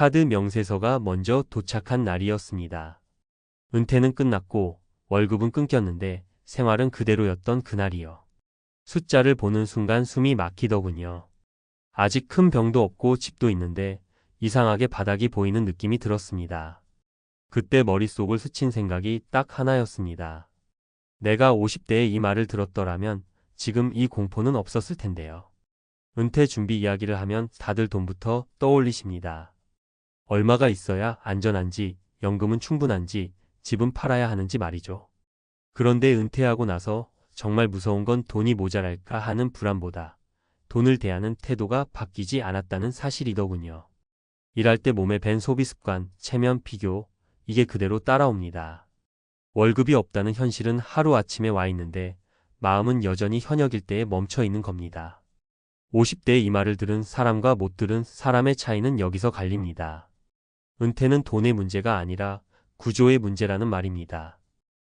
카드 명세서가 먼저 도착한 날이었습니다. 은퇴는 끝났고 월급은 끊겼는데 생활은 그대로였던 그날이요. 숫자를 보는 순간 숨이 막히더군요. 아직 큰 병도 없고 집도 있는데 이상하게 바닥이 보이는 느낌이 들었습니다. 그때 머릿속을 스친 생각이 딱 하나였습니다. 내가 50대에 이 말을 들었더라면 지금 이 공포는 없었을 텐데요. 은퇴 준비 이야기를 하면 다들 돈부터 떠올리십니다. 얼마가 있어야 안전한지, 연금은 충분한지, 집은 팔아야 하는지 말이죠. 그런데 은퇴하고 나서 정말 무서운 건 돈이 모자랄까 하는 불안보다 돈을 대하는 태도가 바뀌지 않았다는 사실이더군요. 일할 때 몸에 밴 소비 습관, 체면 비교, 이게 그대로 따라옵니다. 월급이 없다는 현실은 하루아침에 와 있는데 마음은 여전히 현역일 때에 멈춰 있는 겁니다. 50대에 이 말을 들은 사람과 못 들은 사람의 차이는 여기서 갈립니다. 은퇴는 돈의 문제가 아니라 구조의 문제라는 말입니다.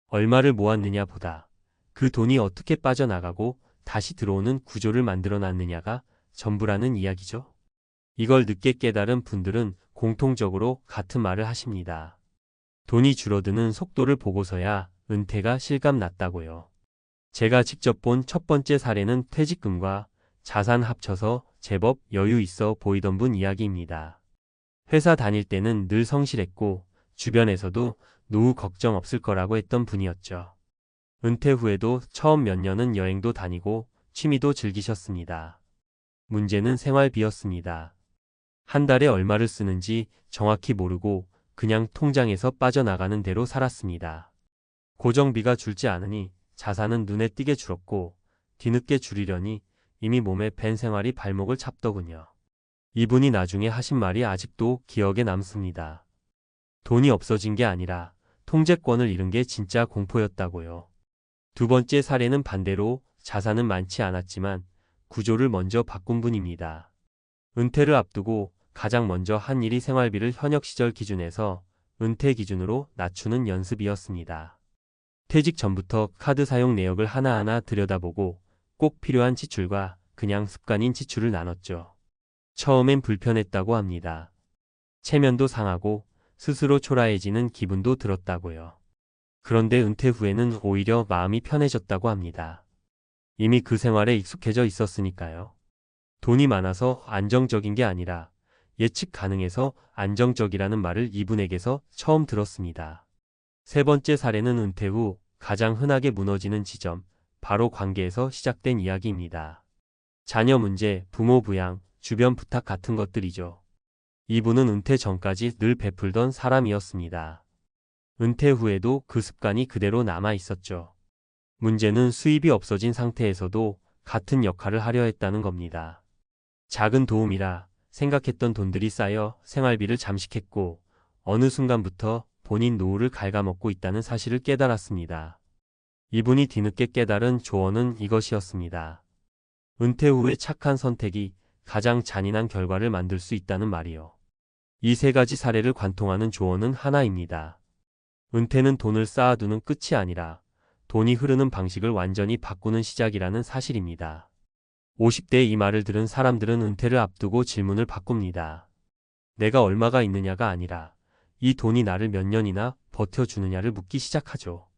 얼마를 모았느냐 보다 그 돈이 어떻게 빠져나가고 다시 들어오는 구조를 만들어 놨느냐가 전부라는 이야기죠. 이걸 늦게 깨달은 분들은 공통적으로 같은 말을 하십니다. 돈이 줄어드는 속도를 보고서야 은퇴가 실감났다고요. 제가 직접 본 첫 번째 사례는 퇴직금과 자산 합쳐서 제법 여유 있어 보이던 분 이야기입니다. 회사 다닐 때는 늘 성실했고 주변에서도 노후 걱정 없을 거라고 했던 분이었죠. 은퇴 후에도 처음 몇 년은 여행도 다니고 취미도 즐기셨습니다. 문제는 생활비였습니다. 한 달에 얼마를 쓰는지 정확히 모르고 그냥 통장에서 빠져나가는 대로 살았습니다. 고정비가 줄지 않으니 자산은 눈에 띄게 줄었고 뒤늦게 줄이려니 이미 몸에 밴 생활이 발목을 잡더군요. 이분이 나중에 하신 말이 아직도 기억에 남습니다. 돈이 없어진 게 아니라 통제권을 잃은 게 진짜 공포였다고요. 두 번째 사례는 반대로 자산은 많지 않았지만 구조를 먼저 바꾼 분입니다. 은퇴를 앞두고 가장 먼저 한 일이 생활비를 현역 시절 기준에서 은퇴 기준으로 낮추는 연습이었습니다. 퇴직 전부터 카드 사용 내역을 하나하나 들여다보고 꼭 필요한 지출과 그냥 습관인 지출을 나눴죠. 처음엔 불편했다고 합니다. 체면도 상하고 스스로 초라해지는 기분도 들었다고요. 그런데 은퇴 후에는 오히려 마음이 편해졌다고 합니다. 이미 그 생활에 익숙해져 있었으니까요. 돈이 많아서 안정적인 게 아니라 예측 가능해서 안정적이라는 말을 이분에게서 처음 들었습니다. 세 번째 사례는 은퇴 후 가장 흔하게 무너지는 지점, 바로 관계에서 시작된 이야기입니다. 자녀 문제, 부모 부양, 주변 부탁 같은 것들이죠. 이분은 은퇴 전까지 늘 베풀던 사람이었습니다. 은퇴 후에도 그 습관이 그대로 남아 있었죠. 문제는 수입이 없어진 상태에서도 같은 역할을 하려 했다는 겁니다. 작은 도움이라 생각했던 돈들이 쌓여 생활비를 잠식했고 어느 순간부터 본인 노후를 갉아먹고 있다는 사실을 깨달았습니다. 이분이 뒤늦게 깨달은 조언은 이것이었습니다. 은퇴 후에 착한 선택이 가장 잔인한 결과를 만들 수 있다는 말이요. 이 세 가지 사례를 관통하는 조언은 하나입니다. 은퇴는 돈을 쌓아두는 끝이 아니라 돈이 흐르는 방식을 완전히 바꾸는 시작이라는 사실입니다. 50대에 이 말을 들은 사람들은 은퇴를 앞두고 질문을 바꿉니다. 내가 얼마가 있느냐가 아니라 이 돈이 나를 몇 년이나 버텨주느냐를 묻기 시작하죠.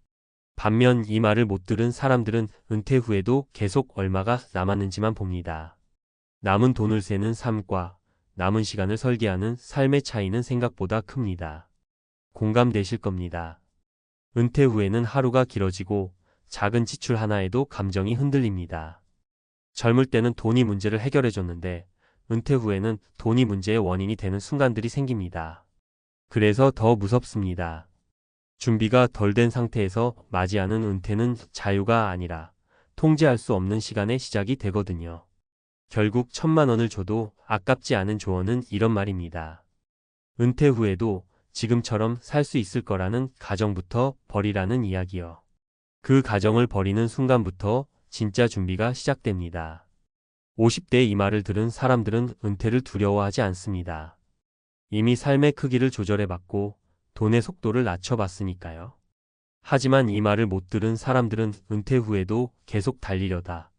반면 이 말을 못 들은 사람들은 은퇴 후에도 계속 얼마가 남았는지만 봅니다. 남은 돈을 세는 삶과 남은 시간을 설계하는 삶의 차이는 생각보다 큽니다. 공감되실 겁니다. 은퇴 후에는 하루가 길어지고 작은 지출 하나에도 감정이 흔들립니다. 젊을 때는 돈이 문제를 해결해줬는데 은퇴 후에는 돈이 문제의 원인이 되는 순간들이 생깁니다. 그래서 더 무섭습니다. 준비가 덜 된 상태에서 맞이하는 은퇴는 자유가 아니라 통제할 수 없는 시간의 시작이 되거든요. 결국 1,000만 원을 줘도 아깝지 않은 조언은 이런 말입니다. 은퇴 후에도 지금처럼 살 수 있을 거라는 가정부터 버리라는 이야기요. 그 가정을 버리는 순간부터 진짜 준비가 시작됩니다. 50대에 이 말을 들은 사람들은 은퇴를 두려워하지 않습니다. 이미 삶의 크기를 조절해봤고 돈의 속도를 낮춰봤으니까요. 하지만 이 말을 못 들은 사람들은 은퇴 후에도 계속 달리려다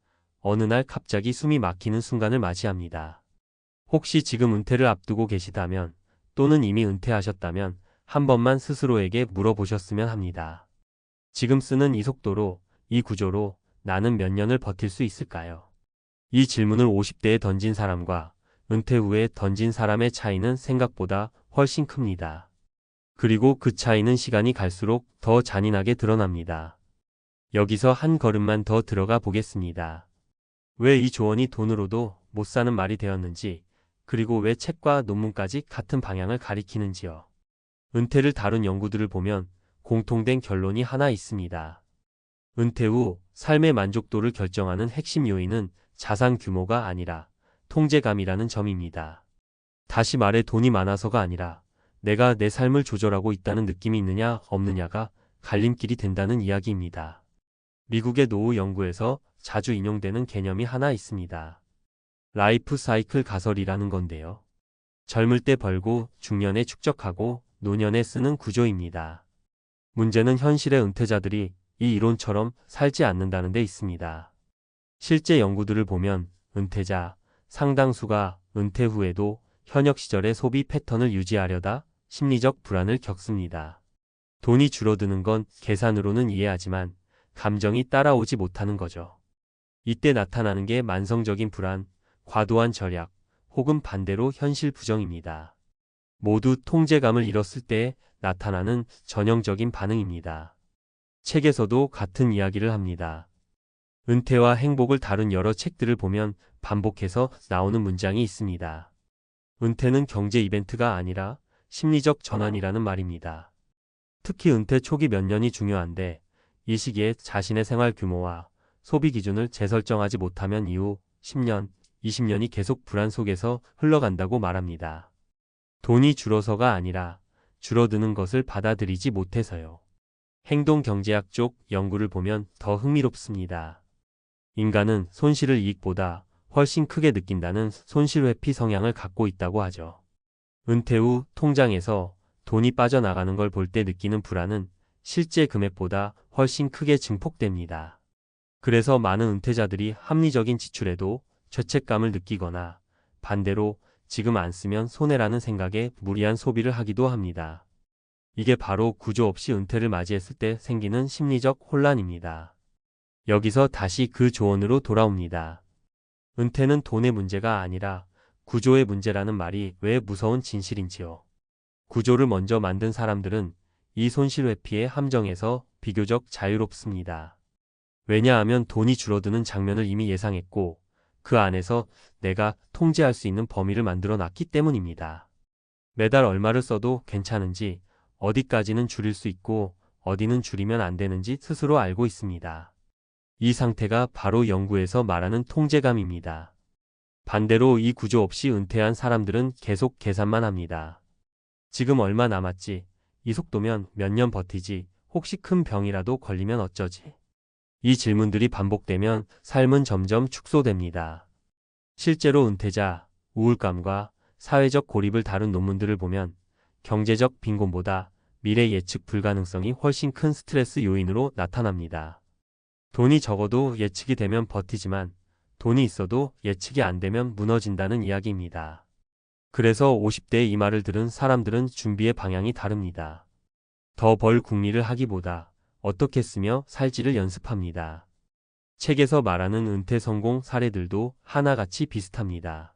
어느 날 갑자기 숨이 막히는 순간을 맞이합니다. 혹시 지금 은퇴를 앞두고 계시다면 또는 이미 은퇴하셨다면 한 번만 스스로에게 물어보셨으면 합니다. 지금 쓰는 이 속도로, 이 구조로 나는 몇 년을 버틸 수 있을까요? 이 질문을 50대에 던진 사람과 은퇴 후에 던진 사람의 차이는 생각보다 훨씬 큽니다. 그리고 그 차이는 시간이 갈수록 더 잔인하게 드러납니다. 여기서 한 걸음만 더 들어가 보겠습니다. 왜 이 조언이 돈으로도 못 사는 말이 되었는지, 그리고 왜 책과 논문까지 같은 방향을 가리키는지요. 은퇴를 다룬 연구들을 보면 공통된 결론이 하나 있습니다. 은퇴 후 삶의 만족도를 결정하는 핵심 요인은 자산 규모가 아니라 통제감이라는 점입니다. 다시 말해 돈이 많아서가 아니라 내가 내 삶을 조절하고 있다는 느낌이 있느냐 없느냐가 갈림길이 된다는 이야기입니다. 미국의 노후 연구에서 자주 인용되는 개념이 하나 있습니다. 라이프 사이클 가설이라는 건데요. 젊을 때 벌고 중년에 축적하고 노년에 쓰는 구조입니다. 문제는 현실의 은퇴자들이 이 이론처럼 살지 않는다는 데 있습니다. 실제 연구들을 보면 은퇴자 상당수가 은퇴 후에도 현역 시절의 소비 패턴을 유지하려다 심리적 불안을 겪습니다. 돈이 줄어드는 건 계산으로는 이해하지만 감정이 따라오지 못하는 거죠. 이때 나타나는 게 만성적인 불안, 과도한 절약, 혹은 반대로 현실 부정입니다. 모두 통제감을 잃었을 때 나타나는 전형적인 반응입니다. 책에서도 같은 이야기를 합니다. 은퇴와 행복을 다룬 여러 책들을 보면 반복해서 나오는 문장이 있습니다. 은퇴는 경제 이벤트가 아니라 심리적 전환이라는 말입니다. 특히 은퇴 초기 몇 년이 중요한데 이 시기에 자신의 생활 규모와 소비 기준을 재설정하지 못하면 이후 10년, 20년이 계속 불안 속에서 흘러간다고 말합니다. 돈이 줄어서가 아니라 줄어드는 것을 받아들이지 못해서요. 행동경제학 쪽 연구를 보면 더 흥미롭습니다. 인간은 손실을 이익보다 훨씬 크게 느낀다는 손실회피 성향을 갖고 있다고 하죠. 은퇴 후 통장에서 돈이 빠져나가는 걸 볼 때 느끼는 불안은 실제 금액보다 훨씬 크게 증폭됩니다. 그래서 많은 은퇴자들이 합리적인 지출에도 죄책감을 느끼거나 반대로 지금 안 쓰면 손해라는 생각에 무리한 소비를 하기도 합니다. 이게 바로 구조 없이 은퇴를 맞이했을 때 생기는 심리적 혼란입니다. 여기서 다시 그 조언으로 돌아옵니다. 은퇴는 돈의 문제가 아니라 구조의 문제라는 말이 왜 무서운 진실인지요. 구조를 먼저 만든 사람들은 이 손실 회피의 함정에서 비교적 자유롭습니다. 왜냐하면 돈이 줄어드는 장면을 이미 예상했고 그 안에서 내가 통제할 수 있는 범위를 만들어 놨기 때문입니다. 매달 얼마를 써도 괜찮은지, 어디까지는 줄일 수 있고 어디는 줄이면 안 되는지 스스로 알고 있습니다. 이 상태가 바로 연구에서 말하는 통제감입니다. 반대로 이 구조 없이 은퇴한 사람들은 계속 계산만 합니다. 지금 얼마 남았지? 이 속도면 몇 년 버티지? 혹시 큰 병이라도 걸리면 어쩌지? 이 질문들이 반복되면 삶은 점점 축소됩니다. 실제로 은퇴자, 우울감과 사회적 고립을 다룬 논문들을 보면 경제적 빈곤보다 미래 예측 불가능성이 훨씬 큰 스트레스 요인으로 나타납니다. 돈이 적어도 예측이 되면 버티지만 돈이 있어도 예측이 안 되면 무너진다는 이야기입니다. 그래서 50대에 이 말을 들은 사람들은 준비의 방향이 다릅니다. 더 벌 궁리를 하기보다 어떻게 쓰며 살지를 연습합니다. 책에서 말하는 은퇴 성공 사례들도 하나같이 비슷합니다.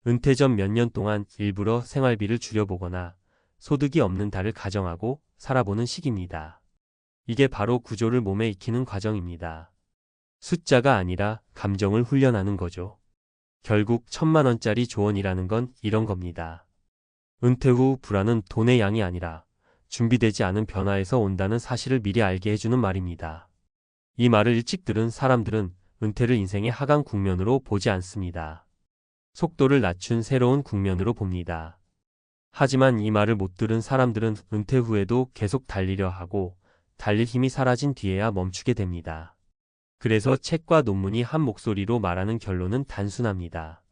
은퇴 전 몇 년 동안 일부러 생활비를 줄여보거나 소득이 없는 달을 가정하고 살아보는 시기입니다. 이게 바로 구조를 몸에 익히는 과정입니다. 숫자가 아니라 감정을 훈련하는 거죠. 결국 1,000만 원짜리 조언이라는 건 이런 겁니다. 은퇴 후 불안은 돈의 양이 아니라 준비되지 않은 변화에서 온다는 사실을 미리 알게 해주는 말입니다. 이 말을 일찍 들은 사람들은 은퇴를 인생의 하강 국면으로 보지 않습니다. 속도를 낮춘 새로운 국면으로 봅니다. 하지만 이 말을 못 들은 사람들은 은퇴 후에도 계속 달리려 하고 달릴 힘이 사라진 뒤에야 멈추게 됩니다. 그래서 책과 논문이 한 목소리로 말하는 결론은 단순합니다.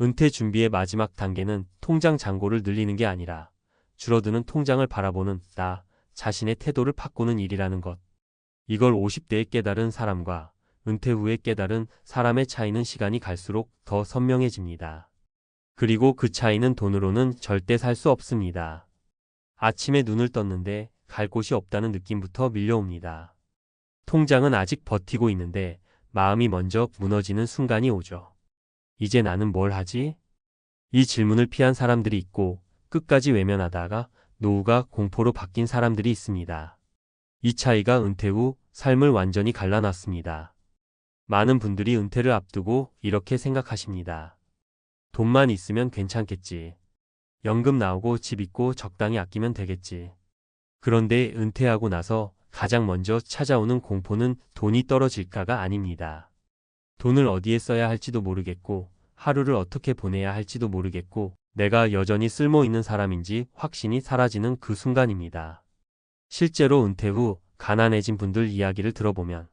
은퇴 준비의 마지막 단계는 통장 잔고를 늘리는 게 아니라 줄어드는 통장을 바라보는 나 자신의 태도를 바꾸는 일이라는 것. 이걸 50대에 깨달은 사람과 은퇴 후에 깨달은 사람의 차이는 시간이 갈수록 더 선명해집니다. 그리고 그 차이는 돈으로는 절대 살 수 없습니다. 아침에 눈을 떴는데 갈 곳이 없다는 느낌부터 밀려옵니다. 통장은 아직 버티고 있는데 마음이 먼저 무너지는 순간이 오죠. 이제 나는 뭘 하지? 이 질문을 피한 사람들이 있고 끝까지 외면하다가 노후가 공포로 바뀐 사람들이 있습니다. 이 차이가 은퇴 후 삶을 완전히 갈라놨습니다. 많은 분들이 은퇴를 앞두고 이렇게 생각하십니다. 돈만 있으면 괜찮겠지. 연금 나오고 집 있고 적당히 아끼면 되겠지. 그런데 은퇴하고 나서 가장 먼저 찾아오는 공포는 돈이 떨어질까가 아닙니다. 돈을 어디에 써야 할지도 모르겠고, 하루를 어떻게 보내야 할지도 모르겠고, 내가 여전히 쓸모 있는 사람인지 확신이 사라지는 그 순간입니다. 실제로 은퇴 후 가난해진 분들 이야기를 들어보면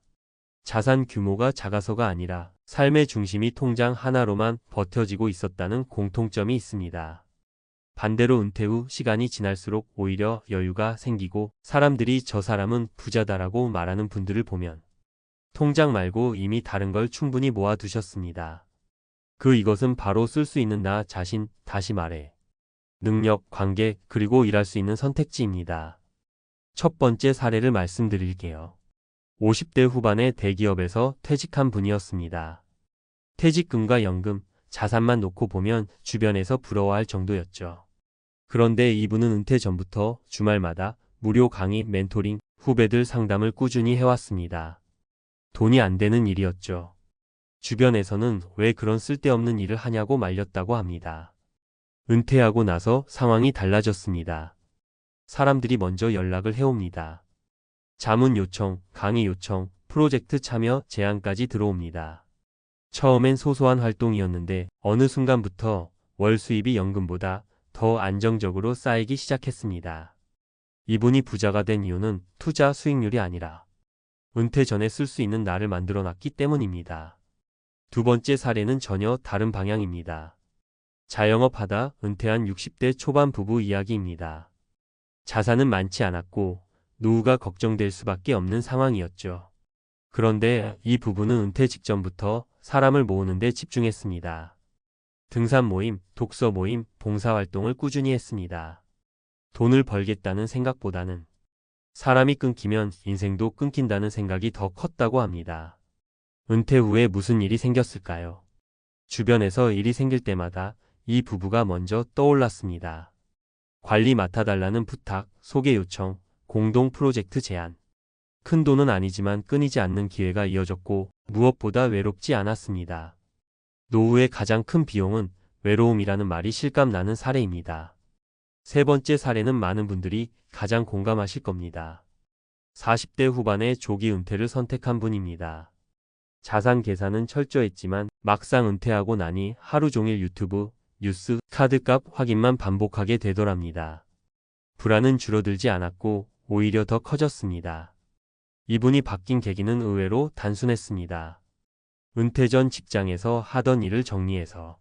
자산 규모가 작아서가 아니라 삶의 중심이 통장 하나로만 버텨지고 있었다는 공통점이 있습니다. 반대로 은퇴 후 시간이 지날수록 오히려 여유가 생기고 사람들이 저 사람은 부자다라고 말하는 분들을 보면 통장 말고 이미 다른 걸 충분히 모아두셨습니다. 이것은 바로 쓸 수 있는 나 자신, 다시 말해 능력, 관계, 그리고 일할 수 있는 선택지입니다. 첫 번째 사례를 말씀드릴게요. 50대 후반의 대기업에서 퇴직한 분이었습니다. 퇴직금과 연금, 자산만 놓고 보면 주변에서 부러워할 정도였죠. 그런데 이분은 은퇴 전부터 주말마다 무료 강의, 멘토링, 후배들 상담을 꾸준히 해왔습니다. 돈이 안 되는 일이었죠. 주변에서는 왜 그런 쓸데없는 일을 하냐고 말렸다고 합니다. 은퇴하고 나서 상황이 달라졌습니다. 사람들이 먼저 연락을 해옵니다. 자문 요청, 강의 요청, 프로젝트 참여 제안까지 들어옵니다. 처음엔 소소한 활동이었는데 어느 순간부터 월 수입이 연금보다 더 안정적으로 쌓이기 시작했습니다. 이분이 부자가 된 이유는 투자 수익률이 아니라 은퇴 전에 쓸 수 있는 나를 만들어 놨기 때문입니다. 두 번째 사례는 전혀 다른 방향입니다. 자영업하다 은퇴한 60대 초반 부부 이야기입니다. 자산은 많지 않았고 노후가 걱정될 수밖에 없는 상황이었죠. 그런데 이 부부는 은퇴 직전부터 사람을 모으는 데 집중했습니다. 등산 모임, 독서 모임, 봉사활동을 꾸준히 했습니다. 돈을 벌겠다는 생각보다는 사람이 끊기면 인생도 끊긴다는 생각이 더 컸다고 합니다. 은퇴 후에 무슨 일이 생겼을까요? 주변에서 일이 생길 때마다 이 부부가 먼저 떠올랐습니다. 관리 맡아달라는 부탁, 소개 요청, 공동 프로젝트 제안. 큰 돈은 아니지만 끊이지 않는 기회가 이어졌고 무엇보다 외롭지 않았습니다. 노후의 가장 큰 비용은 외로움이라는 말이 실감나는 사례입니다. 세 번째 사례는 많은 분들이 가장 공감하실 겁니다. 40대 후반의 조기 은퇴를 선택한 분입니다. 자산 계산은 철저했지만 막상 은퇴하고 나니 하루 종일 유튜브, 뉴스, 카드값 확인만 반복하게 되더랍니다. 불안은 줄어들지 않았고 오히려 더 커졌습니다. 이분이 바뀐 계기는 의외로 단순했습니다. 은퇴 전 직장에서 하던 일을 정리해서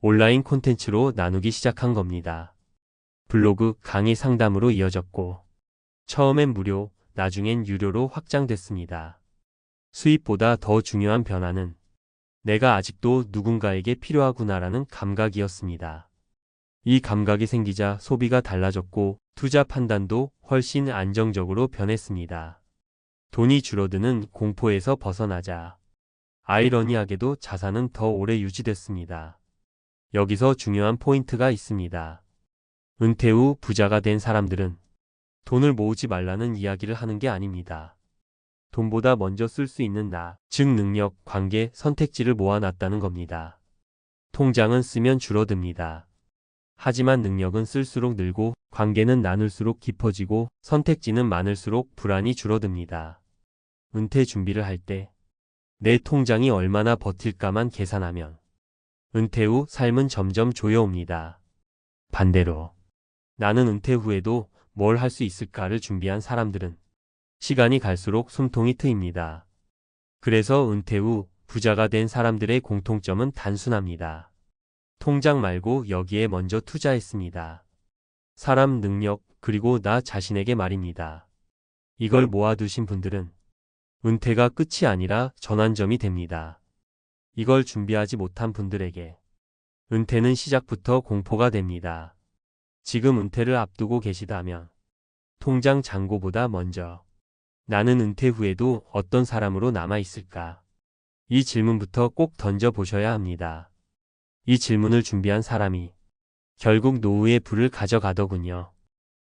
온라인 콘텐츠로 나누기 시작한 겁니다. 블로그, 강의 상담으로 이어졌고 처음엔 무료, 나중엔 유료로 확장됐습니다. 수입보다 더 중요한 변화는 내가 아직도 누군가에게 필요하구나라는 감각이었습니다. 이 감각이 생기자 소비가 달라졌고 투자 판단도 훨씬 안정적으로 변했습니다. 돈이 줄어드는 공포에서 벗어나자 아이러니하게도 자산은 더 오래 유지됐습니다. 여기서 중요한 포인트가 있습니다. 은퇴 후 부자가 된 사람들은 돈을 모으지 말라는 이야기를 하는 게 아닙니다. 돈보다 먼저 쓸 수 있는 나, 즉 능력, 관계, 선택지를 모아놨다는 겁니다. 통장은 쓰면 줄어듭니다. 하지만 능력은 쓸수록 늘고 관계는 나눌수록 깊어지고 선택지는 많을수록 불안이 줄어듭니다. 은퇴 준비를 할 때 내 통장이 얼마나 버틸까만 계산하면 은퇴 후 삶은 점점 조여옵니다. 반대로 나는 은퇴 후에도 뭘 할 수 있을까를 준비한 사람들은 시간이 갈수록 숨통이 트입니다. 그래서 은퇴 후 부자가 된 사람들의 공통점은 단순합니다. 통장 말고 여기에 먼저 투자했습니다. 사람, 능력, 그리고 나 자신에게 말입니다. 이걸 모아두신 분들은 은퇴가 끝이 아니라 전환점이 됩니다. 이걸 준비하지 못한 분들에게 은퇴는 시작부터 공포가 됩니다. 지금 은퇴를 앞두고 계시다면 통장 잔고보다 먼저 나는 은퇴 후에도 어떤 사람으로 남아 있을까? 이 질문부터 꼭 던져보셔야 합니다. 이 질문을 준비한 사람이 결국 노후의 부를 가져가더군요.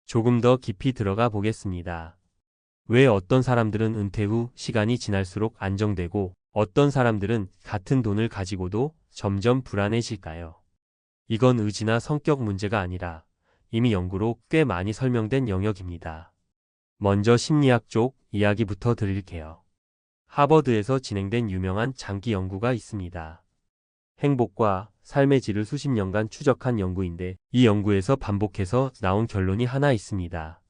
조금 더 깊이 들어가 보겠습니다. 왜 어떤 사람들은 은퇴 후 시간이 지날수록 안정되고 어떤 사람들은 같은 돈을 가지고도 점점 불안해질까요? 이건 의지나 성격 문제가 아니라 이미 연구로 꽤 많이 설명된 영역입니다. 먼저 심리학 쪽 이야기부터 드릴게요. 하버드에서 진행된 유명한 장기 연구가 있습니다. 행복과 삶의 질을 수십 년간 추적한 연구인데 이 연구에서 반복해서 나온 결론이 하나 있습니다.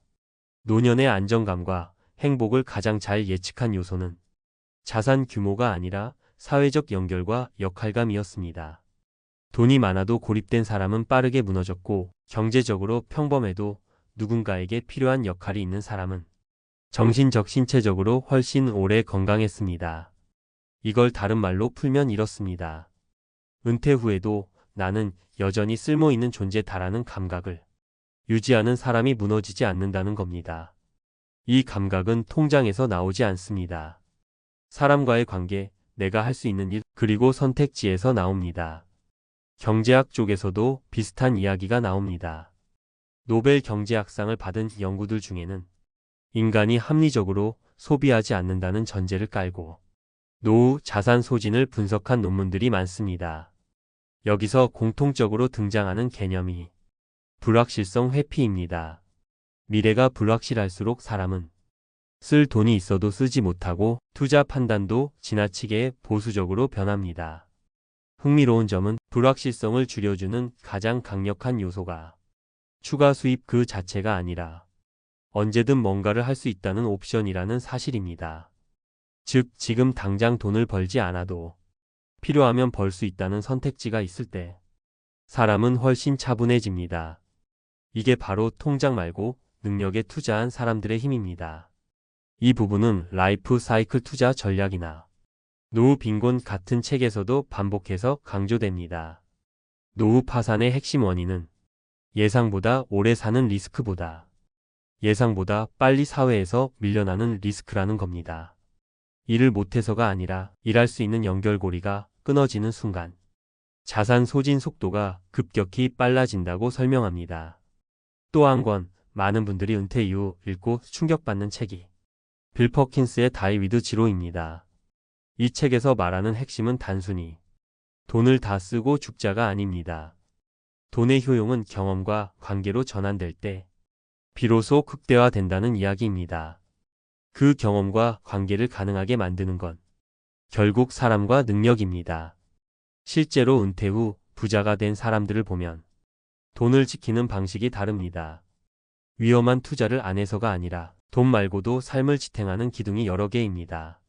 노년의 안정감과 행복을 가장 잘 예측한 요소는 자산 규모가 아니라 사회적 연결과 역할감이었습니다. 돈이 많아도 고립된 사람은 빠르게 무너졌고 경제적으로 평범해도 누군가에게 필요한 역할이 있는 사람은 정신적 신체적으로 훨씬 오래 건강했습니다. 이걸 다른 말로 풀면 이렇습니다. 은퇴 후에도 나는 여전히 쓸모있는 존재다라는 감각을 유지하는 사람이 무너지지 않는다는 겁니다. 이 감각은 통장에서 나오지 않습니다. 사람과의 관계, 내가 할 수 있는 일, 그리고 선택지에서 나옵니다. 경제학 쪽에서도 비슷한 이야기가 나옵니다. 노벨 경제학상을 받은 연구들 중에는 인간이 합리적으로 소비하지 않는다는 전제를 깔고 노후 자산 소진을 분석한 논문들이 많습니다. 여기서 공통적으로 등장하는 개념이 불확실성 회피입니다. 미래가 불확실할수록 사람은 쓸 돈이 있어도 쓰지 못하고 투자 판단도 지나치게 보수적으로 변합니다. 흥미로운 점은 불확실성을 줄여주는 가장 강력한 요소가 추가 수입 그 자체가 아니라 언제든 뭔가를 할 수 있다는 옵션이라는 사실입니다. 즉, 지금 당장 돈을 벌지 않아도 필요하면 벌 수 있다는 선택지가 있을 때 사람은 훨씬 차분해집니다. 이게 바로 통장 말고 능력에 투자한 사람들의 힘입니다. 이 부분은 라이프 사이클 투자 전략이나 노후 빈곤 같은 책에서도 반복해서 강조됩니다. 노후 파산의 핵심 원인은 예상보다 오래 사는 리스크보다 예상보다 빨리 사회에서 밀려나는 리스크라는 겁니다. 일을 못해서가 아니라 일할 수 있는 연결고리가 끊어지는 순간 자산 소진 속도가 급격히 빨라진다고 설명합니다. 또 한 권, 많은 분들이 은퇴 이후 읽고 충격받는 책이 빌 퍼킨스의 다이 위드 지로입니다. 이 책에서 말하는 핵심은 단순히 돈을 다 쓰고 죽자가 아닙니다. 돈의 효용은 경험과 관계로 전환될 때 비로소 극대화된다는 이야기입니다. 그 경험과 관계를 가능하게 만드는 건 결국 사람과 능력입니다. 실제로 은퇴 후 부자가 된 사람들을 보면 돈을 지키는 방식이 다릅니다. 위험한 투자를 안 해서가 아니라 돈 말고도 삶을 지탱하는 기둥이 여러 개입니다.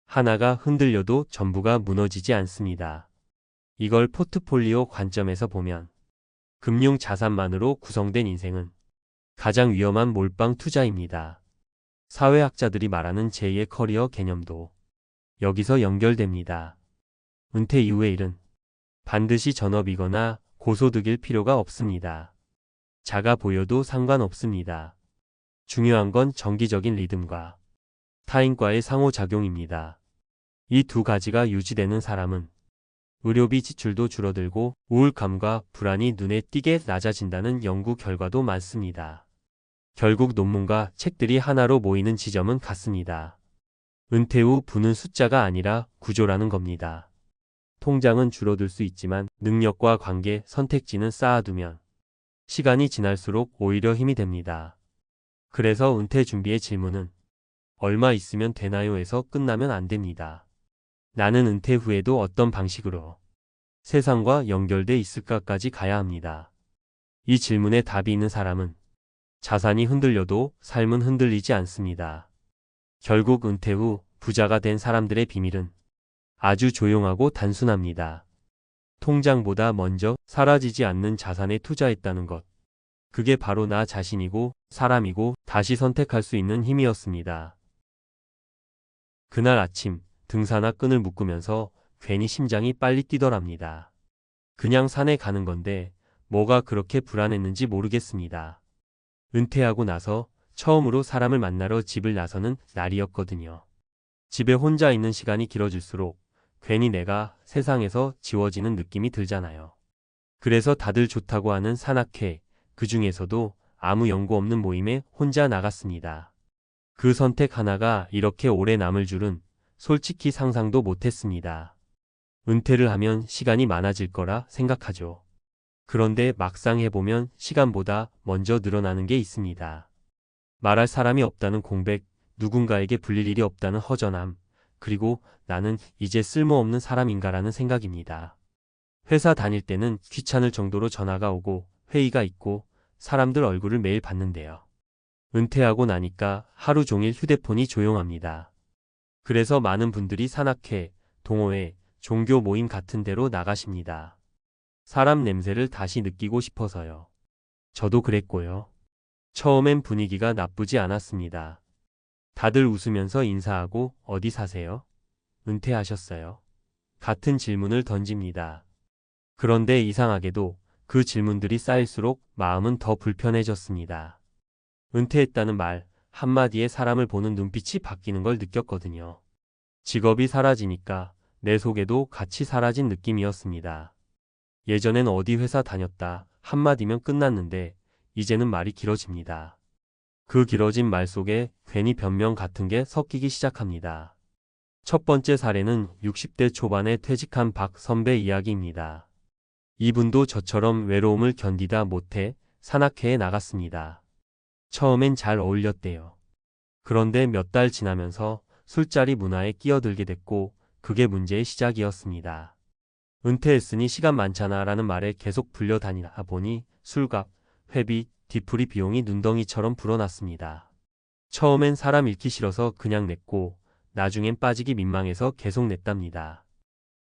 하나가 흔들려도 전부가 무너지지 않습니다. 이걸 포트폴리오 관점에서 보면 금융 자산만으로 구성된 인생은 가장 위험한 몰빵 투자입니다. 사회학자들이 말하는 제2의 커리어 개념도 여기서 연결됩니다. 은퇴 이후의 일은 반드시 전업이거나 고소득일 필요가 없습니다. 작아 보여도 상관없습니다. 중요한 건 정기적인 리듬과 타인과의 상호작용입니다. 이 두 가지가 유지되는 사람은 의료비 지출도 줄어들고 우울감과 불안이 눈에 띄게 낮아진다는 연구 결과도 많습니다. 결국 논문과 책들이 하나로 모이는 지점은 같습니다. 은퇴 후 부는 숫자가 아니라 구조라는 겁니다. 통장은 줄어들 수 있지만 능력과 관계, 선택지는 쌓아두면 시간이 지날수록 오히려 힘이 됩니다. 그래서 은퇴 준비의 질문은 얼마 있으면 되나요?에서 끝나면 안 됩니다. 나는 은퇴 후에도 어떤 방식으로 세상과 연결돼 있을까까지 가야 합니다. 이 질문에 답이 있는 사람은 자산이 흔들려도 삶은 흔들리지 않습니다. 결국 은퇴 후 부자가 된 사람들의 비밀은 아주 조용하고 단순합니다. 통장보다 먼저 사라지지 않는 자산에 투자했다는 것. 그게 바로 나 자신이고 사람이고 다시 선택할 수 있는 힘이었습니다. 그날 아침 등산화 끈을 묶으면서 괜히 심장이 빨리 뛰더랍니다. 그냥 산에 가는 건데 뭐가 그렇게 불안했는지 모르겠습니다. 은퇴하고 나서 처음으로 사람을 만나러 집을 나서는 날이었거든요. 집에 혼자 있는 시간이 길어질수록 괜히 내가 세상에서 지워지는 느낌이 들잖아요. 그래서 다들 좋다고 하는 산악회, 그 중에서도 아무 연고 없는 모임에 혼자 나갔습니다. 그 선택 하나가 이렇게 오래 남을 줄은 솔직히 상상도 못했습니다. 은퇴를 하면 시간이 많아질 거라 생각하죠. 그런데 막상 해보면 시간보다 먼저 늘어나는 게 있습니다. 말할 사람이 없다는 공백, 누군가에게 불릴 일이 없다는 허전함, 그리고 나는 이제 쓸모없는 사람인가라는 생각입니다. 회사 다닐 때는 귀찮을 정도로 전화가 오고 회의가 있고 사람들 얼굴을 매일 봤는데요. 은퇴하고 나니까 하루 종일 휴대폰이 조용합니다. 그래서 많은 분들이 산악회, 동호회, 종교 모임 같은 데로 나가십니다. 사람 냄새를 다시 느끼고 싶어서요. 저도 그랬고요. 처음엔 분위기가 나쁘지 않았습니다. 다들 웃으면서 인사하고 어디 사세요? 은퇴하셨어요? 같은 질문을 던집니다. 그런데 이상하게도 그 질문들이 쌓일수록 마음은 더 불편해졌습니다. 은퇴했다는 말 한마디에 사람을 보는 눈빛이 바뀌는 걸 느꼈거든요. 직업이 사라지니까 내 속에도 같이 사라진 느낌이었습니다. 예전엔 어디 회사 다녔다 한마디면 끝났는데 이제는 말이 길어집니다. 그 길어진 말 속에 괜히 변명 같은 게 섞이기 시작합니다. 첫 번째 사례는 60대 초반에 퇴직한 박 선배 이야기입니다. 이분도 저처럼 외로움을 견디다 못해 산악회에 나갔습니다. 처음엔 잘 어울렸대요. 그런데 몇 달 지나면서 술자리 문화에 끼어들게 됐고 그게 문제의 시작이었습니다. 은퇴했으니 시간 많잖아 라는 말에 계속 불려다니다 보니 술값, 회비, 뒤풀이 비용이 눈덩이처럼 불어났습니다. 처음엔 사람 잃기 싫어서 그냥 냈고 나중엔 빠지기 민망해서 계속 냈답니다.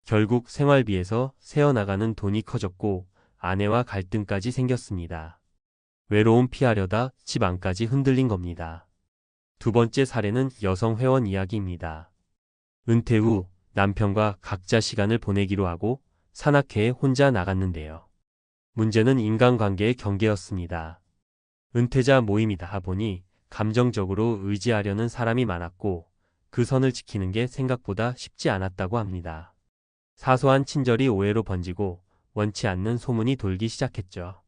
결국 생활비에서 새어나가는 돈이 커졌고 아내와 갈등까지 생겼습니다. 외로움 피하려다 집 안까지 흔들린 겁니다. 두 번째 사례는 여성 회원 이야기입니다. 은퇴 후 남편과 각자 시간을 보내기로 하고 산악회에 혼자 나갔는데요. 문제는 인간관계의 경계였습니다. 은퇴자 모임이다 보니 감정적으로 의지하려는 사람이 많았고 그 선을 지키는 게 생각보다 쉽지 않았다고 합니다. 사소한 친절이 오해로 번지고 원치 않는 소문이 돌기 시작했죠.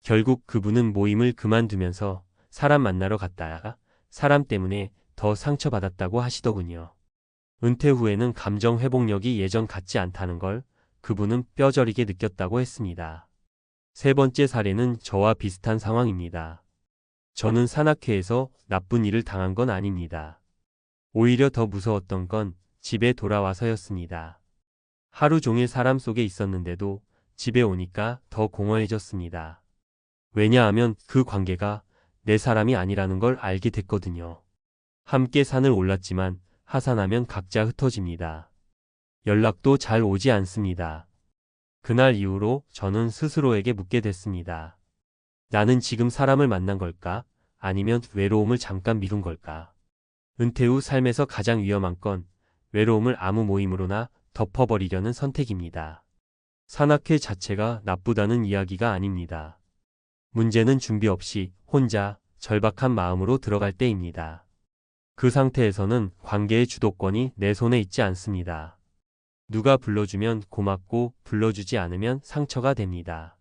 결국 그분은 모임을 그만두면서 사람 만나러 갔다가 사람 때문에 더 상처받았다고 하시더군요. 은퇴 후에는 감정 회복력이 예전 같지 않다는 걸 그분은 뼈저리게 느꼈다고 했습니다. 세 번째 사례는 저와 비슷한 상황입니다. 저는 산악회에서 나쁜 일을 당한 건 아닙니다. 오히려 더 무서웠던 건 집에 돌아와서였습니다. 하루 종일 사람 속에 있었는데도 집에 오니까 더 공허해졌습니다. 왜냐하면 그 관계가 내 사람이 아니라는 걸 알게 됐거든요. 함께 산을 올랐지만 하산하면 각자 흩어집니다. 연락도 잘 오지 않습니다. 그날 이후로 저는 스스로에게 묻게 됐습니다. 나는 지금 사람을 만난 걸까? 아니면 외로움을 잠깐 미룬 걸까? 은퇴 후 삶에서 가장 위험한 건 외로움을 아무 모임으로나 덮어버리려는 선택입니다. 산악회 자체가 나쁘다는 이야기가 아닙니다. 문제는 준비 없이 혼자 절박한 마음으로 들어갈 때입니다. 그 상태에서는 관계의 주도권이 내 손에 있지 않습니다. 누가 불러주면 고맙고 불러주지 않으면 상처가 됩니다.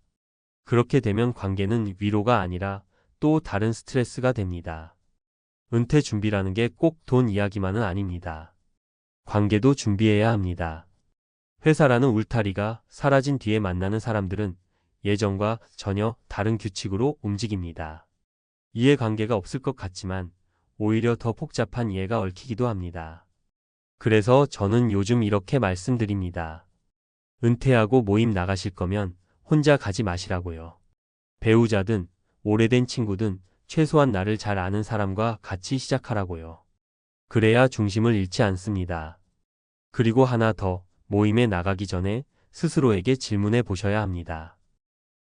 그렇게 되면 관계는 위로가 아니라 또 다른 스트레스가 됩니다. 은퇴 준비라는 게 꼭 돈 이야기만은 아닙니다. 관계도 준비해야 합니다. 회사라는 울타리가 사라진 뒤에 만나는 사람들은 예전과 전혀 다른 규칙으로 움직입니다. 이해관계가 없을 것 같지만 오히려 더 복잡한 이해가 얽히기도 합니다. 그래서 저는 요즘 이렇게 말씀드립니다. 은퇴하고 모임 나가실 거면 혼자 가지 마시라고요. 배우자든 오래된 친구든 최소한 나를 잘 아는 사람과 같이 시작하라고요. 그래야 중심을 잃지 않습니다. 그리고 하나 더, 모임에 나가기 전에 스스로에게 질문해 보셔야 합니다.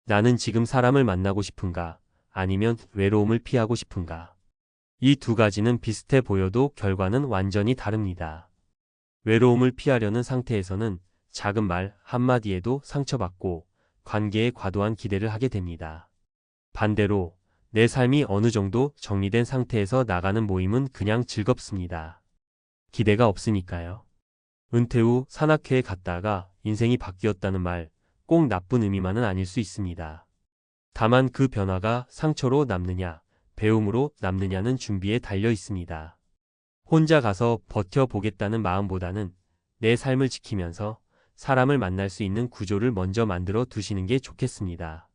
나는 지금 사람을 만나고 싶은가? 아니면 외로움을 피하고 싶은가? 이 두 가지는 비슷해 보여도 결과는 완전히 다릅니다. 외로움을 피하려는 상태에서는 작은 말 한마디에도 상처받고 관계에 과도한 기대를 하게 됩니다. 반대로 내 삶이 어느 정도 정리된 상태에서 나가는 모임은 그냥 즐겁습니다. 기대가 없으니까요. 은퇴 후 산악회에 갔다가 인생이 바뀌었다는 말, 꼭 나쁜 의미만은 아닐 수 있습니다. 다만 그 변화가 상처로 남느냐, 배움으로 남느냐는 준비에 달려 있습니다. 혼자 가서 버텨보겠다는 마음보다는 내 삶을 지키면서 사람을 만날 수 있는 구조를 먼저 만들어 두시는 게 좋겠습니다.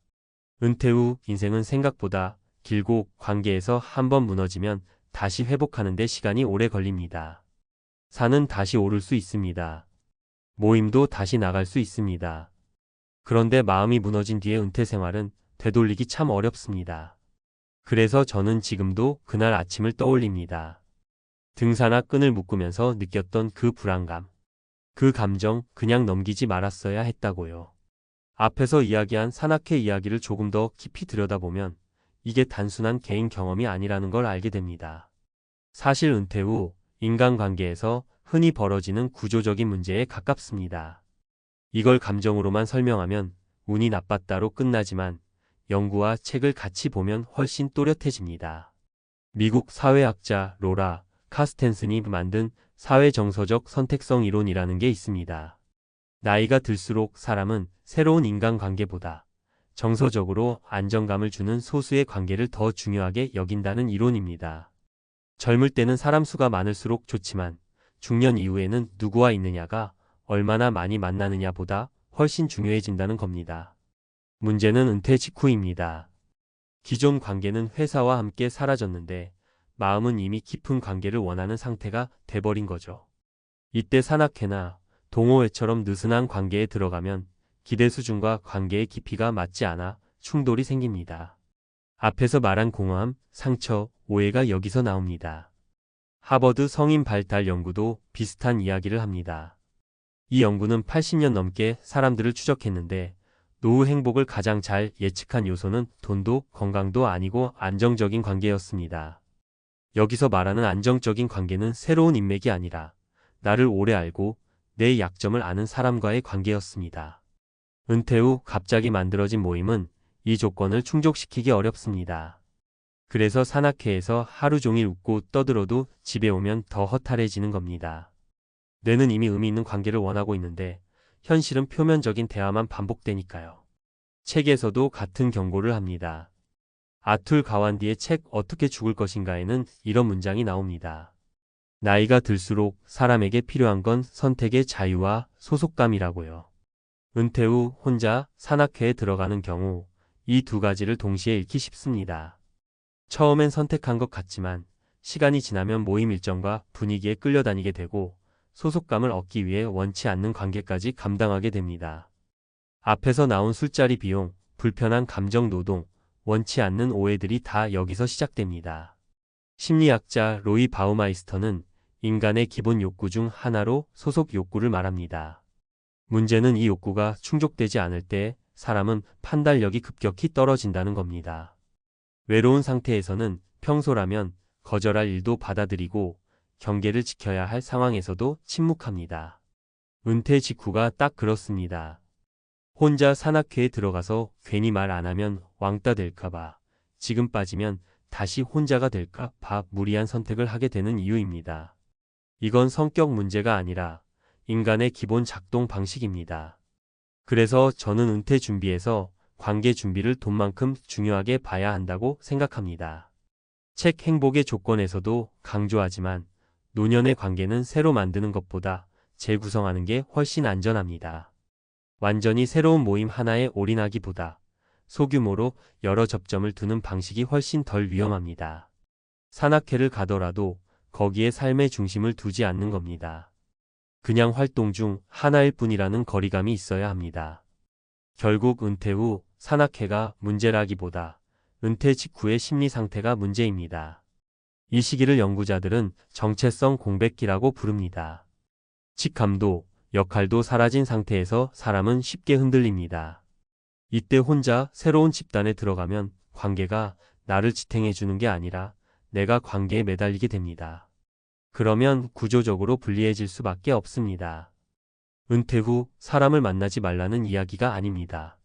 은퇴 후 인생은 생각보다 길고 관계에서 한번 무너지면 다시 회복하는 데 시간이 오래 걸립니다. 산은 다시 오를 수 있습니다. 모임도 다시 나갈 수 있습니다. 그런데 마음이 무너진 뒤에 은퇴 생활은 되돌리기 참 어렵습니다. 그래서 저는 지금도 그날 아침을 떠올립니다. 등산화 끈을 묶으면서 느꼈던 그 불안감. 그 감정 그냥 넘기지 말았어야 했다고요. 앞에서 이야기한 산악회 이야기를 조금 더 깊이 들여다보면 이게 단순한 개인 경험이 아니라는 걸 알게 됩니다. 사실 은퇴 후 인간관계에서 흔히 벌어지는 구조적인 문제에 가깝습니다. 이걸 감정으로만 설명하면 운이 나빴다로 끝나지만 연구와 책을 같이 보면 훨씬 또렷해집니다. 미국 사회학자 로라 카스텐슨이 만든 사회정서적 선택성 이론이라는 게 있습니다. 나이가 들수록 사람은 새로운 인간관계보다 정서적으로 안정감을 주는 소수의 관계를 더 중요하게 여긴다는 이론입니다. 젊을 때는 사람 수가 많을수록 좋지만 중년 이후에는 누구와 있느냐가 얼마나 많이 만나느냐보다 훨씬 중요해진다는 겁니다. 문제는 은퇴 직후입니다. 기존 관계는 회사와 함께 사라졌는데 마음은 이미 깊은 관계를 원하는 상태가 돼버린 거죠. 이때 산악회나 동호회처럼 느슨한 관계에 들어가면 기대 수준과 관계의 깊이가 맞지 않아 충돌이 생깁니다. 앞에서 말한 공허함, 상처, 오해가 여기서 나옵니다. 하버드 성인 발달 연구도 비슷한 이야기를 합니다. 이 연구는 80년 넘게 사람들을 추적했는데 노후 행복을 가장 잘 예측한 요소는 돈도 건강도 아니고 안정적인 관계였습니다. 여기서 말하는 안정적인 관계는 새로운 인맥이 아니라 나를 오래 알고 내 약점을 아는 사람과의 관계였습니다. 은퇴 후 갑자기 만들어진 모임은 이 조건을 충족시키기 어렵습니다. 그래서 산악회에서 하루 종일 웃고 떠들어도 집에 오면 더 허탈해지는 겁니다. 뇌는 이미 의미 있는 관계를 원하고 있는데 현실은 표면적인 대화만 반복되니까요. 책에서도 같은 경고를 합니다. 아툴 가완디의 책 어떻게 죽을 것인가에는 이런 문장이 나옵니다. 나이가 들수록 사람에게 필요한 건 선택의 자유와 소속감이라고요. 은퇴 후 혼자 산악회에 들어가는 경우 이 두 가지를 동시에 잃기 쉽습니다. 처음엔 선택한 것 같지만 시간이 지나면 모임 일정과 분위기에 끌려다니게 되고 소속감을 얻기 위해 원치 않는 관계까지 감당하게 됩니다. 앞에서 나온 술자리 비용, 불편한 감정 노동, 원치 않는 오해들이 다 여기서 시작됩니다. 심리학자 로이 바우마이스터는 인간의 기본 욕구 중 하나로 소속 욕구를 말합니다. 문제는 이 욕구가 충족되지 않을 때 사람은 판단력이 급격히 떨어진다는 겁니다. 외로운 상태에서는 평소라면 거절할 일도 받아들이고 경계를 지켜야 할 상황에서도 침묵합니다. 은퇴 직후가 딱 그렇습니다. 혼자 산악회에 들어가서 괜히 말 안 하면 왕따 될까봐, 지금 빠지면 다시 혼자가 될까봐 무리한 선택을 하게 되는 이유입니다. 이건 성격 문제가 아니라 인간의 기본 작동 방식입니다. 그래서 저는 은퇴 준비에서 관계 준비를 돈만큼 중요하게 봐야 한다고 생각합니다. 책 행복의 조건에서도 강조하지만 노년의 관계는 새로 만드는 것보다 재구성하는 게 훨씬 안전합니다. 완전히 새로운 모임 하나에 올인하기보다 소규모로 여러 접점을 두는 방식이 훨씬 덜 위험합니다. 산악회를 가더라도 거기에 삶의 중심을 두지 않는 겁니다. 그냥 활동 중 하나일 뿐이라는 거리감이 있어야 합니다. 결국 은퇴 후 산악회가 문제라기보다 은퇴 직후의 심리 상태가 문제입니다. 이 시기를 연구자들은 정체성 공백기라고 부릅니다. 직감도, 역할도 사라진 상태에서 사람은 쉽게 흔들립니다. 이때 혼자 새로운 집단에 들어가면 관계가 나를 지탱해주는 게 아니라 내가 관계에 매달리게 됩니다. 그러면 구조적으로 불리해질 수밖에 없습니다. 은퇴 후 사람을 만나지 말라는 이야기가 아닙니다.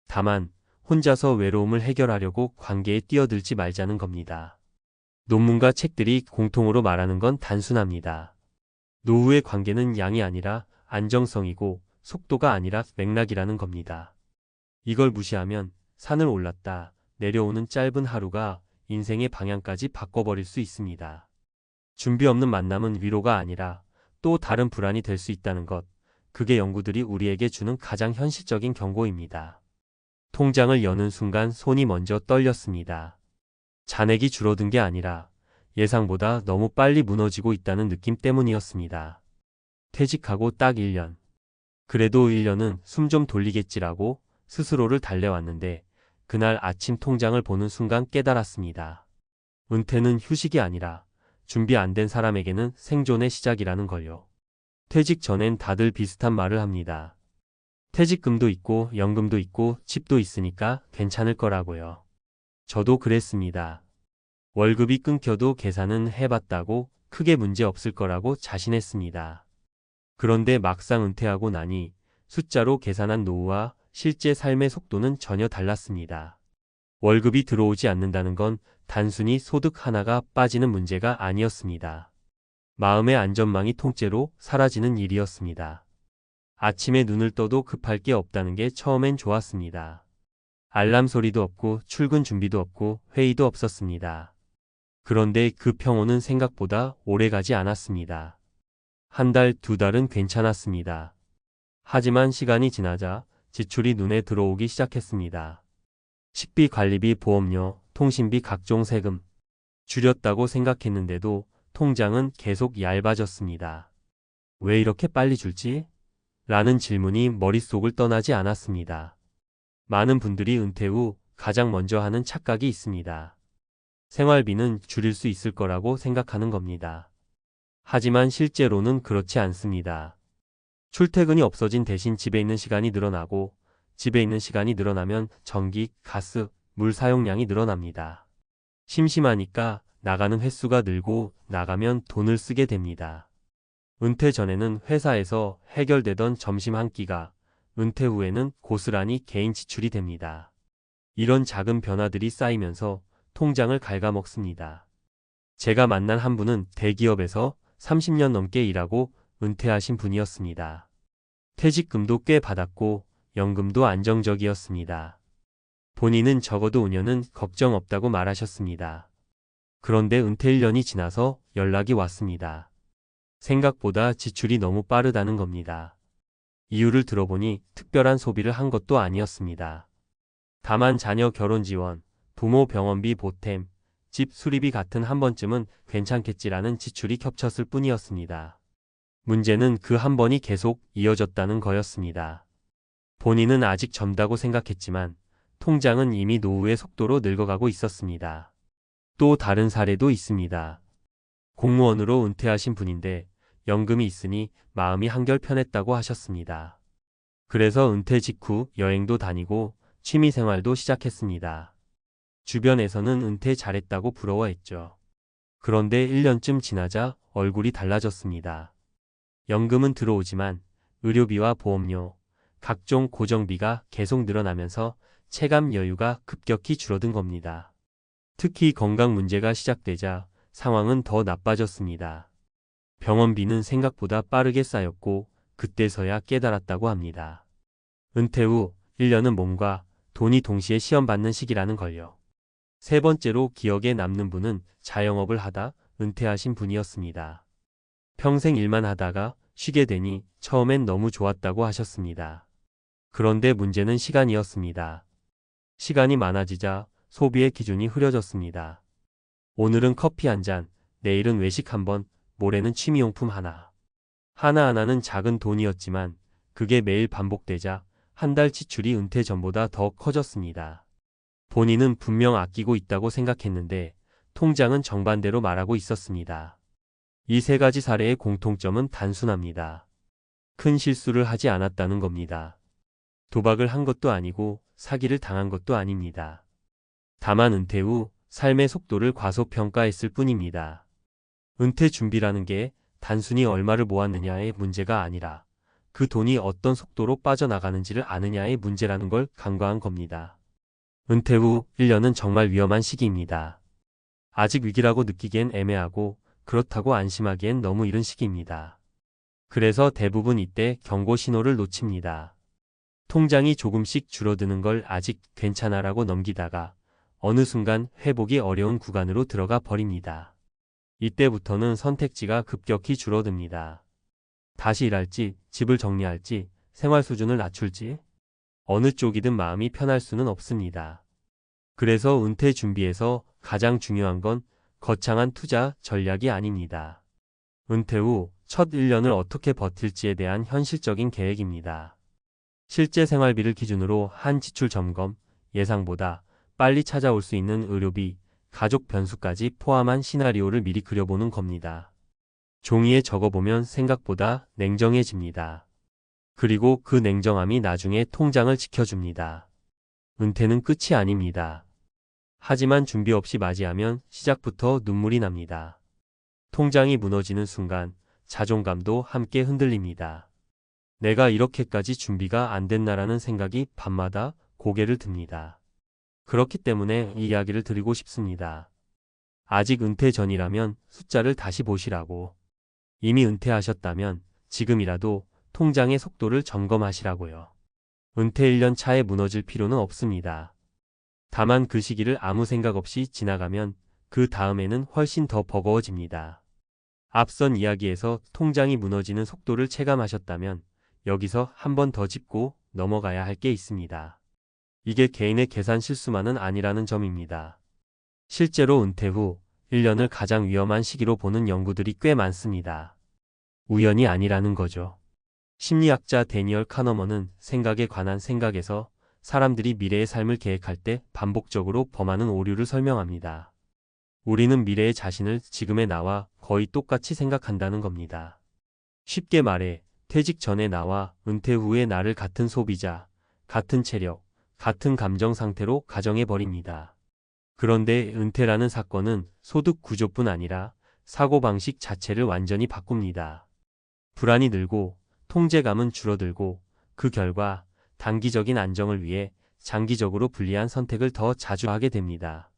다만 혼자서 외로움을 해결하려고 관계에 뛰어들지 말자는 겁니다. 논문과 책들이 공통으로 말하는 건 단순합니다. 노후의 관계는 양이 아니라 안정성이고 속도가 아니라 맥락이라는 겁니다. 이걸 무시하면 산을 올랐다 내려오는 짧은 하루가 인생의 방향까지 바꿔버릴 수 있습니다. 준비 없는 만남은 위로가 아니라 또 다른 불안이 될 수 있다는 것, 그게 연구들이 우리에게 주는 가장 현실적인 경고입니다. 통장을 여는 순간 손이 먼저 떨렸습니다. 잔액이 줄어든 게 아니라 예상보다 너무 빨리 무너지고 있다는 느낌 때문이었습니다. 퇴직하고 딱 1년. 그래도 1년은 숨 좀 돌리겠지라고 스스로를 달래왔는데 그날 아침 통장을 보는 순간 깨달았습니다. 은퇴는 휴식이 아니라 준비 안 된 사람에게는 생존의 시작이라는 걸요. 퇴직 전엔 다들 비슷한 말을 합니다. 퇴직금도 있고 연금도 있고 집도 있으니까 괜찮을 거라고요. 저도 그랬습니다. 월급이 끊겨도 계산은 해봤다고 크게 문제 없을 거라고 자신했습니다. 그런데 막상 은퇴하고 나니 숫자로 계산한 노후와 실제 삶의 속도는 전혀 달랐습니다. 월급이 들어오지 않는다는 건 단순히 소득 하나가 빠지는 문제가 아니었습니다. 마음의 안전망이 통째로 사라지는 일이었습니다. 아침에 눈을 떠도 급할 게 없다는 게 처음엔 좋았습니다. 알람 소리도 없고 출근 준비도 없고 회의도 없었습니다. 그런데 그 평온은 생각보다 오래가지 않았습니다. 한 달, 두 달은 괜찮았습니다. 하지만 시간이 지나자 지출이 눈에 들어오기 시작했습니다. 식비, 관리비, 보험료, 통신비, 각종 세금. 줄였다고 생각했는데도 통장은 계속 얇아졌습니다. 왜 이렇게 빨리 줄지? 라는 질문이 머릿속을 떠나지 않았습니다. 많은 분들이 은퇴 후 가장 먼저 하는 착각이 있습니다. 생활비는 줄일 수 있을 거라고 생각하는 겁니다. 하지만 실제로는 그렇지 않습니다. 출퇴근이 없어진 대신 집에 있는 시간이 늘어나고 집에 있는 시간이 늘어나면 전기, 가스, 물 사용량이 늘어납니다. 심심하니까 나가는 횟수가 늘고 나가면 돈을 쓰게 됩니다. 은퇴 전에는 회사에서 해결되던 점심 한 끼가 은퇴 후에는 고스란히 개인 지출이 됩니다. 이런 작은 변화들이 쌓이면서 통장을 갉아먹습니다. 제가 만난 한 분은 대기업에서 30년 넘게 일하고 은퇴하신 분이었습니다. 퇴직금도 꽤 받았고 연금도 안정적이었습니다. 본인은 적어도 5년은 걱정 없다고 말하셨습니다. 그런데 은퇴 1년이 지나서 연락이 왔습니다. 생각보다 지출이 너무 빠르다는 겁니다. 이유를 들어보니 특별한 소비를 한 것도 아니었습니다. 다만 자녀 결혼 지원, 부모 병원비 보탬, 집 수리비 같은 한 번쯤은 괜찮겠지라는 지출이 겹쳤을 뿐이었습니다. 문제는 그 한 번이 계속 이어졌다는 거였습니다. 본인은 아직 젊다고 생각했지만 통장은 이미 노후의 속도로 늙어가고 있었습니다. 또 다른 사례도 있습니다. 공무원으로 은퇴하신 분인데 연금이 있으니 마음이 한결 편했다고 하셨습니다. 그래서 은퇴 직후 여행도 다니고 취미생활도 시작했습니다. 주변에서는 은퇴 잘했다고 부러워했죠. 그런데 1년쯤 지나자 얼굴이 달라졌습니다. 연금은 들어오지만 의료비와 보험료, 각종 고정비가 계속 늘어나면서 체감 여유가 급격히 줄어든 겁니다. 특히 건강 문제가 시작되자 상황은 더 나빠졌습니다. 병원비는 생각보다 빠르게 쌓였고 그때서야 깨달았다고 합니다. 은퇴 후 1년은 몸과 돈이 동시에 시험받는 시기라는 걸요. 세 번째로 기억에 남는 분은 자영업을 하다 은퇴하신 분이었습니다. 평생 일만 하다가 쉬게 되니 처음엔 너무 좋았다고 하셨습니다. 그런데 문제는 시간이었습니다. 시간이 많아지자 소비의 기준이 흐려졌습니다. 오늘은 커피 한 잔, 내일은 외식 한 번, 모레는 취미용품 하나. 하나하나는 작은 돈이었지만 그게 매일 반복되자 한 달 지출이 은퇴 전보다 더 커졌습니다. 본인은 분명 아끼고 있다고 생각했는데 통장은 정반대로 말하고 있었습니다. 이 세 가지 사례의 공통점은 단순합니다. 큰 실수를 하지 않았다는 겁니다. 도박을 한 것도 아니고 사기를 당한 것도 아닙니다. 다만 은퇴 후 삶의 속도를 과소평가했을 뿐입니다. 은퇴 준비라는 게 단순히 얼마를 모았느냐의 문제가 아니라 그 돈이 어떤 속도로 빠져나가는지를 아느냐의 문제라는 걸 간과한 겁니다. 은퇴 후 1년은 정말 위험한 시기입니다. 아직 위기라고 느끼기엔 애매하고 그렇다고 안심하기엔 너무 이른 시기입니다. 그래서 대부분 이때 경고 신호를 놓칩니다. 통장이 조금씩 줄어드는 걸 아직 괜찮아라고 넘기다가 어느 순간 회복이 어려운 구간으로 들어가 버립니다. 이때부터는 선택지가 급격히 줄어듭니다. 다시 일할지, 집을 정리할지, 생활 수준을 낮출지, 어느 쪽이든 마음이 편할 수는 없습니다. 그래서 은퇴 준비에서 가장 중요한 건 거창한 투자 전략이 아닙니다. 은퇴 후 첫 1년을 어떻게 버틸지에 대한 현실적인 계획입니다. 실제 생활비를 기준으로 한 지출 점검, 예상보다 빨리 찾아올 수 있는 의료비, 가족 변수까지 포함한 시나리오를 미리 그려보는 겁니다. 종이에 적어보면 생각보다 냉정해집니다. 그리고 그 냉정함이 나중에 통장을 지켜줍니다. 은퇴는 끝이 아닙니다. 하지만 준비 없이 맞이하면 시작부터 눈물이 납니다. 통장이 무너지는 순간 자존감도 함께 흔들립니다. 내가 이렇게까지 준비가 안 됐나라는 생각이 밤마다 고개를 듭니다. 그렇기 때문에 이 이야기를 드리고 싶습니다. 아직 은퇴 전이라면 숫자를 다시 보시라고. 이미 은퇴하셨다면 지금이라도 통장의 속도를 점검하시라고요. 은퇴 1년 차에 무너질 필요는 없습니다. 다만 그 시기를 아무 생각 없이 지나가면 그 다음에는 훨씬 더 버거워집니다. 앞선 이야기에서 통장이 무너지는 속도를 체감하셨다면 여기서 한 번 더 짚고 넘어가야 할 게 있습니다. 이게 개인의 계산 실수만은 아니라는 점입니다. 실제로 은퇴 후 1년을 가장 위험한 시기로 보는 연구들이 꽤 많습니다. 우연이 아니라는 거죠. 심리학자 데니얼 카너먼은 생각에 관한 생각에서 사람들이 미래의 삶을 계획할 때 반복적으로 범하는 오류를 설명합니다. 우리는 미래의 자신을 지금의 나와 거의 똑같이 생각한다는 겁니다. 쉽게 말해 퇴직 전의 나와 은퇴 후의 나를 같은 소비자, 같은 체력, 같은 감정 상태로 가정해버립니다. 그런데 은퇴라는 사건은 소득 구조뿐 아니라 사고방식 자체를 완전히 바꿉니다. 불안이 늘고 통제감은 줄어들고 그 결과 단기적인 안정을 위해 장기적으로 불리한 선택을 더 자주 하게 됩니다.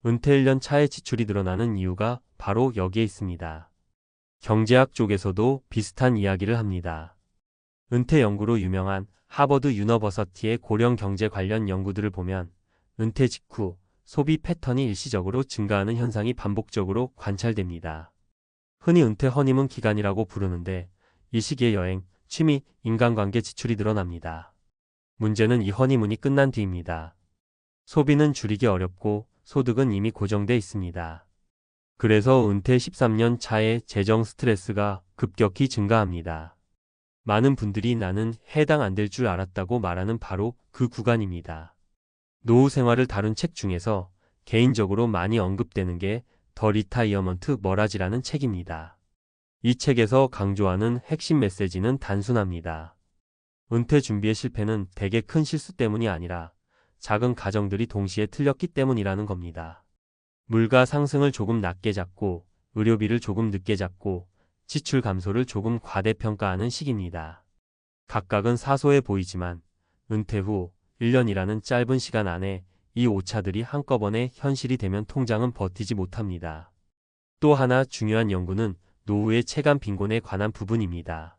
은퇴 1년 차에 지출이 늘어나는 이유가 바로 여기에 있습니다. 경제학 쪽에서도 비슷한 이야기를 합니다. 은퇴 연구로 유명한 하버드 유너버서티의 고령 경제 관련 연구들을 보면 은퇴 직후 소비 패턴이 일시적으로 증가하는 현상이 반복적으로 관찰됩니다. 흔히 은퇴 허니문 기간이라고 부르는데 이 시기에 여행, 취미, 인간관계 지출이 늘어납니다. 문제는 이 허니문이 끝난 뒤입니다. 소비는 줄이기 어렵고 소득은 이미 고정돼 있습니다. 그래서 은퇴 13년 차에 재정 스트레스가 급격히 증가합니다. 많은 분들이 나는 해당 안 될 줄 알았다고 말하는 바로 그 구간입니다. 노후 생활을 다룬 책 중에서 개인적으로 많이 언급되는 게 더 리타이어먼트 머라지라는 책입니다. 이 책에서 강조하는 핵심 메시지는 단순합니다. 은퇴 준비의 실패는 대개 큰 실수 때문이 아니라 작은 가정들이 동시에 틀렸기 때문이라는 겁니다. 물가 상승을 조금 낮게 잡고 의료비를 조금 늦게 잡고 지출 감소를 조금 과대평가하는 시기입니다. 각각은 사소해 보이지만 은퇴 후 1년이라는 짧은 시간 안에 이 오차들이 한꺼번에 현실이 되면 통장은 버티지 못합니다. 또 하나 중요한 연구는 노후의 체감 빈곤에 관한 부분입니다.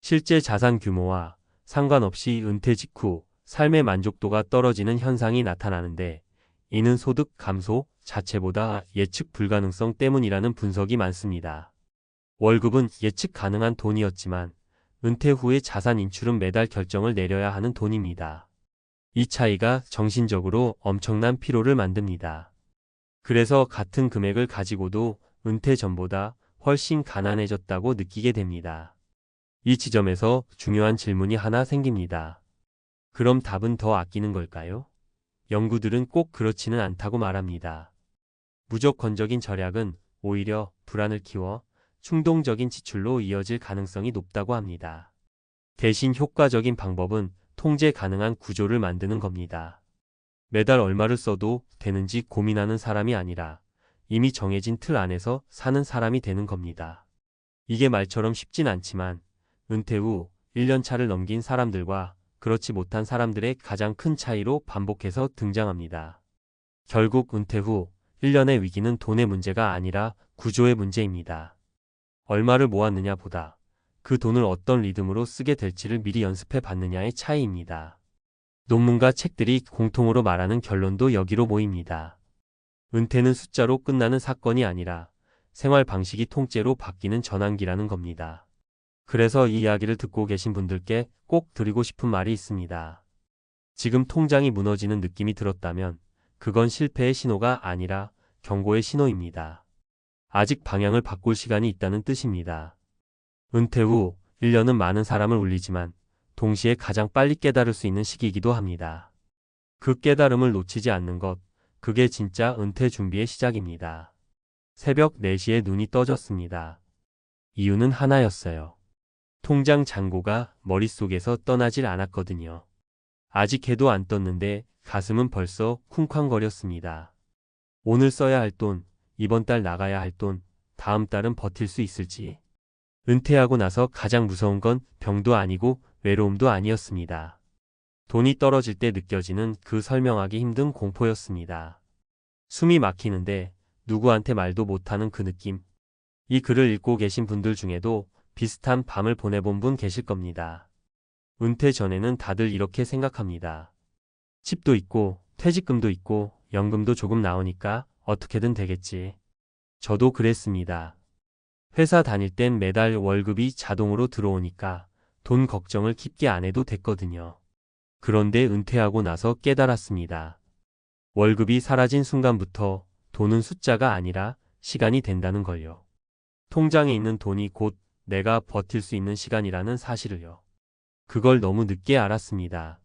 실제 자산 규모와 상관없이 은퇴 직후 삶의 만족도가 떨어지는 현상이 나타나는데 이는 소득 감소 자체보다 예측 불가능성 때문이라는 분석이 많습니다. 월급은 예측 가능한 돈이었지만 은퇴 후의 자산 인출은 매달 결정을 내려야 하는 돈입니다. 이 차이가 정신적으로 엄청난 피로를 만듭니다. 그래서 같은 금액을 가지고도 은퇴 전보다 훨씬 가난해졌다고 느끼게 됩니다. 이 지점에서 중요한 질문이 하나 생깁니다. 그럼 답은 더 아끼는 걸까요? 연구들은 꼭 그렇지는 않다고 말합니다. 무조건적인 절약은 오히려 불안을 키워 충동적인 지출로 이어질 가능성이 높다고 합니다. 대신 효과적인 방법은 통제 가능한 구조를 만드는 겁니다. 매달 얼마를 써도 되는지 고민하는 사람이 아니라 이미 정해진 틀 안에서 사는 사람이 되는 겁니다. 이게 말처럼 쉽진 않지만 은퇴 후 1년 차를 넘긴 사람들과 그렇지 못한 사람들의 가장 큰 차이로 반복해서 등장합니다. 결국 은퇴 후 1년의 위기는 돈의 문제가 아니라 구조의 문제입니다. 얼마를 모았느냐 보다 그 돈을 어떤 리듬으로 쓰게 될지를 미리 연습해 봤느냐의 차이입니다. 논문과 책들이 공통으로 말하는 결론도 여기로 모입니다. 은퇴는 숫자로 끝나는 사건이 아니라 생활 방식이 통째로 바뀌는 전환기라는 겁니다. 그래서 이 이야기를 듣고 계신 분들께 꼭 드리고 싶은 말이 있습니다. 지금 통장이 무너지는 느낌이 들었다면 그건 실패의 신호가 아니라 경고의 신호입니다. 아직 방향을 바꿀 시간이 있다는 뜻입니다. 은퇴 후 1년은 많은 사람을 울리지만 동시에 가장 빨리 깨달을 수 있는 시기이기도 합니다. 그 깨달음을 놓치지 않는 것, 그게 진짜 은퇴 준비의 시작입니다. 새벽 4시에 눈이 떠졌습니다. 이유는 하나였어요. 통장 잔고가 머릿속에서 떠나질 않았거든요. 아직 해도 안 떴는데 가슴은 벌써 쿵쾅거렸습니다. 오늘 써야 할 돈, 이번 달 나가야 할 돈, 다음 달은 버틸 수 있을지. 은퇴하고 나서 가장 무서운 건 병도 아니고 외로움도 아니었습니다. 돈이 떨어질 때 느껴지는 그 설명하기 힘든 공포였습니다. 숨이 막히는데 누구한테 말도 못하는 그 느낌. 이 글을 읽고 계신 분들 중에도 비슷한 밤을 보내본 분 계실 겁니다. 은퇴 전에는 다들 이렇게 생각합니다. 집도 있고 퇴직금도 있고 연금도 조금 나오니까 어떻게든 되겠지. 저도 그랬습니다. 회사 다닐 땐 매달 월급이 자동으로 들어오니까 돈 걱정을 깊게 안 해도 됐거든요. 그런데 은퇴하고 나서 깨달았습니다. 월급이 사라진 순간부터 돈은 숫자가 아니라 시간이 된다는 걸요. 통장에 있는 돈이 곧 내가 버틸 수 있는 시간이라는 사실을요. 그걸 너무 늦게 알았습니다.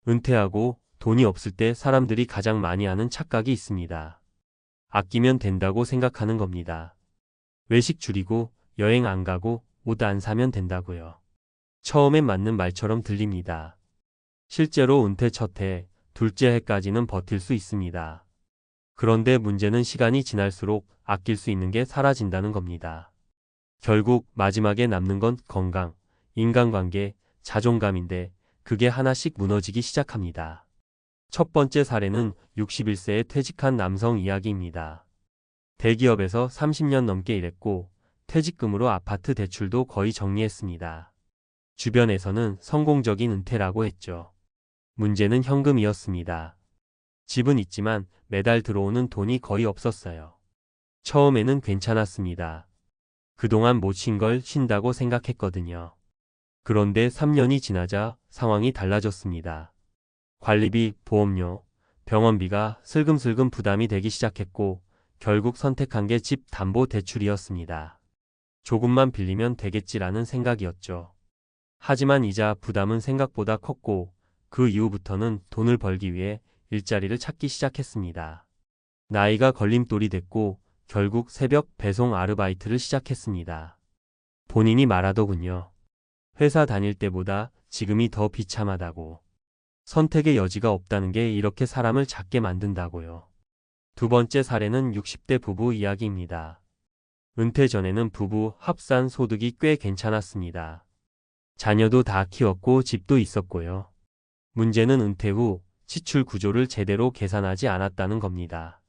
은퇴하고 돈이 없을 때 사람들이 가장 많이 하는 착각이 있습니다. 아끼면 된다고 생각하는 겁니다. 외식 줄이고 여행 안 가고 옷 안 사면 된다고요. 처음엔 맞는 말처럼 들립니다. 실제로 은퇴 첫 해, 둘째 해까지는 버틸 수 있습니다. 그런데 문제는 시간이 지날수록 아낄 수 있는 게 사라진다는 겁니다. 결국 마지막에 남는 건 건강, 인간관계, 자존감인데 그게 하나씩 무너지기 시작합니다. 첫 번째 사례는 61세에 퇴직한 남성 이야기입니다. 대기업에서 30년 넘게 일했고 퇴직금으로 아파트 대출도 거의 정리했습니다. 주변에서는 성공적인 은퇴라고 했죠. 문제는 현금이었습니다. 집은 있지만 매달 들어오는 돈이 거의 없었어요. 처음에는 괜찮았습니다. 그동안 못 쉰 걸 쉰다고 생각했거든요. 그런데 3년이 지나자 상황이 달라졌습니다. 관리비, 보험료, 병원비가 슬금슬금 부담이 되기 시작했고 결국 선택한 게 집 담보 대출이었습니다. 조금만 빌리면 되겠지라는 생각이었죠. 하지만 이자 부담은 생각보다 컸고 그 이후부터는 돈을 벌기 위해 일자리를 찾기 시작했습니다. 나이가 걸림돌이 됐고 결국 새벽 배송 아르바이트를 시작했습니다. 본인이 말하더군요. 회사 다닐 때보다 지금이 더 비참하다고. 선택의 여지가 없다는 게 이렇게 사람을 작게 만든다고요. 두 번째 사례는 60대 부부 이야기입니다. 은퇴 전에는 부부 합산 소득이 꽤 괜찮았습니다. 자녀도 다 키웠고 집도 있었고요. 문제는 은퇴 후 지출 구조를 제대로 계산하지 않았다는 겁니다.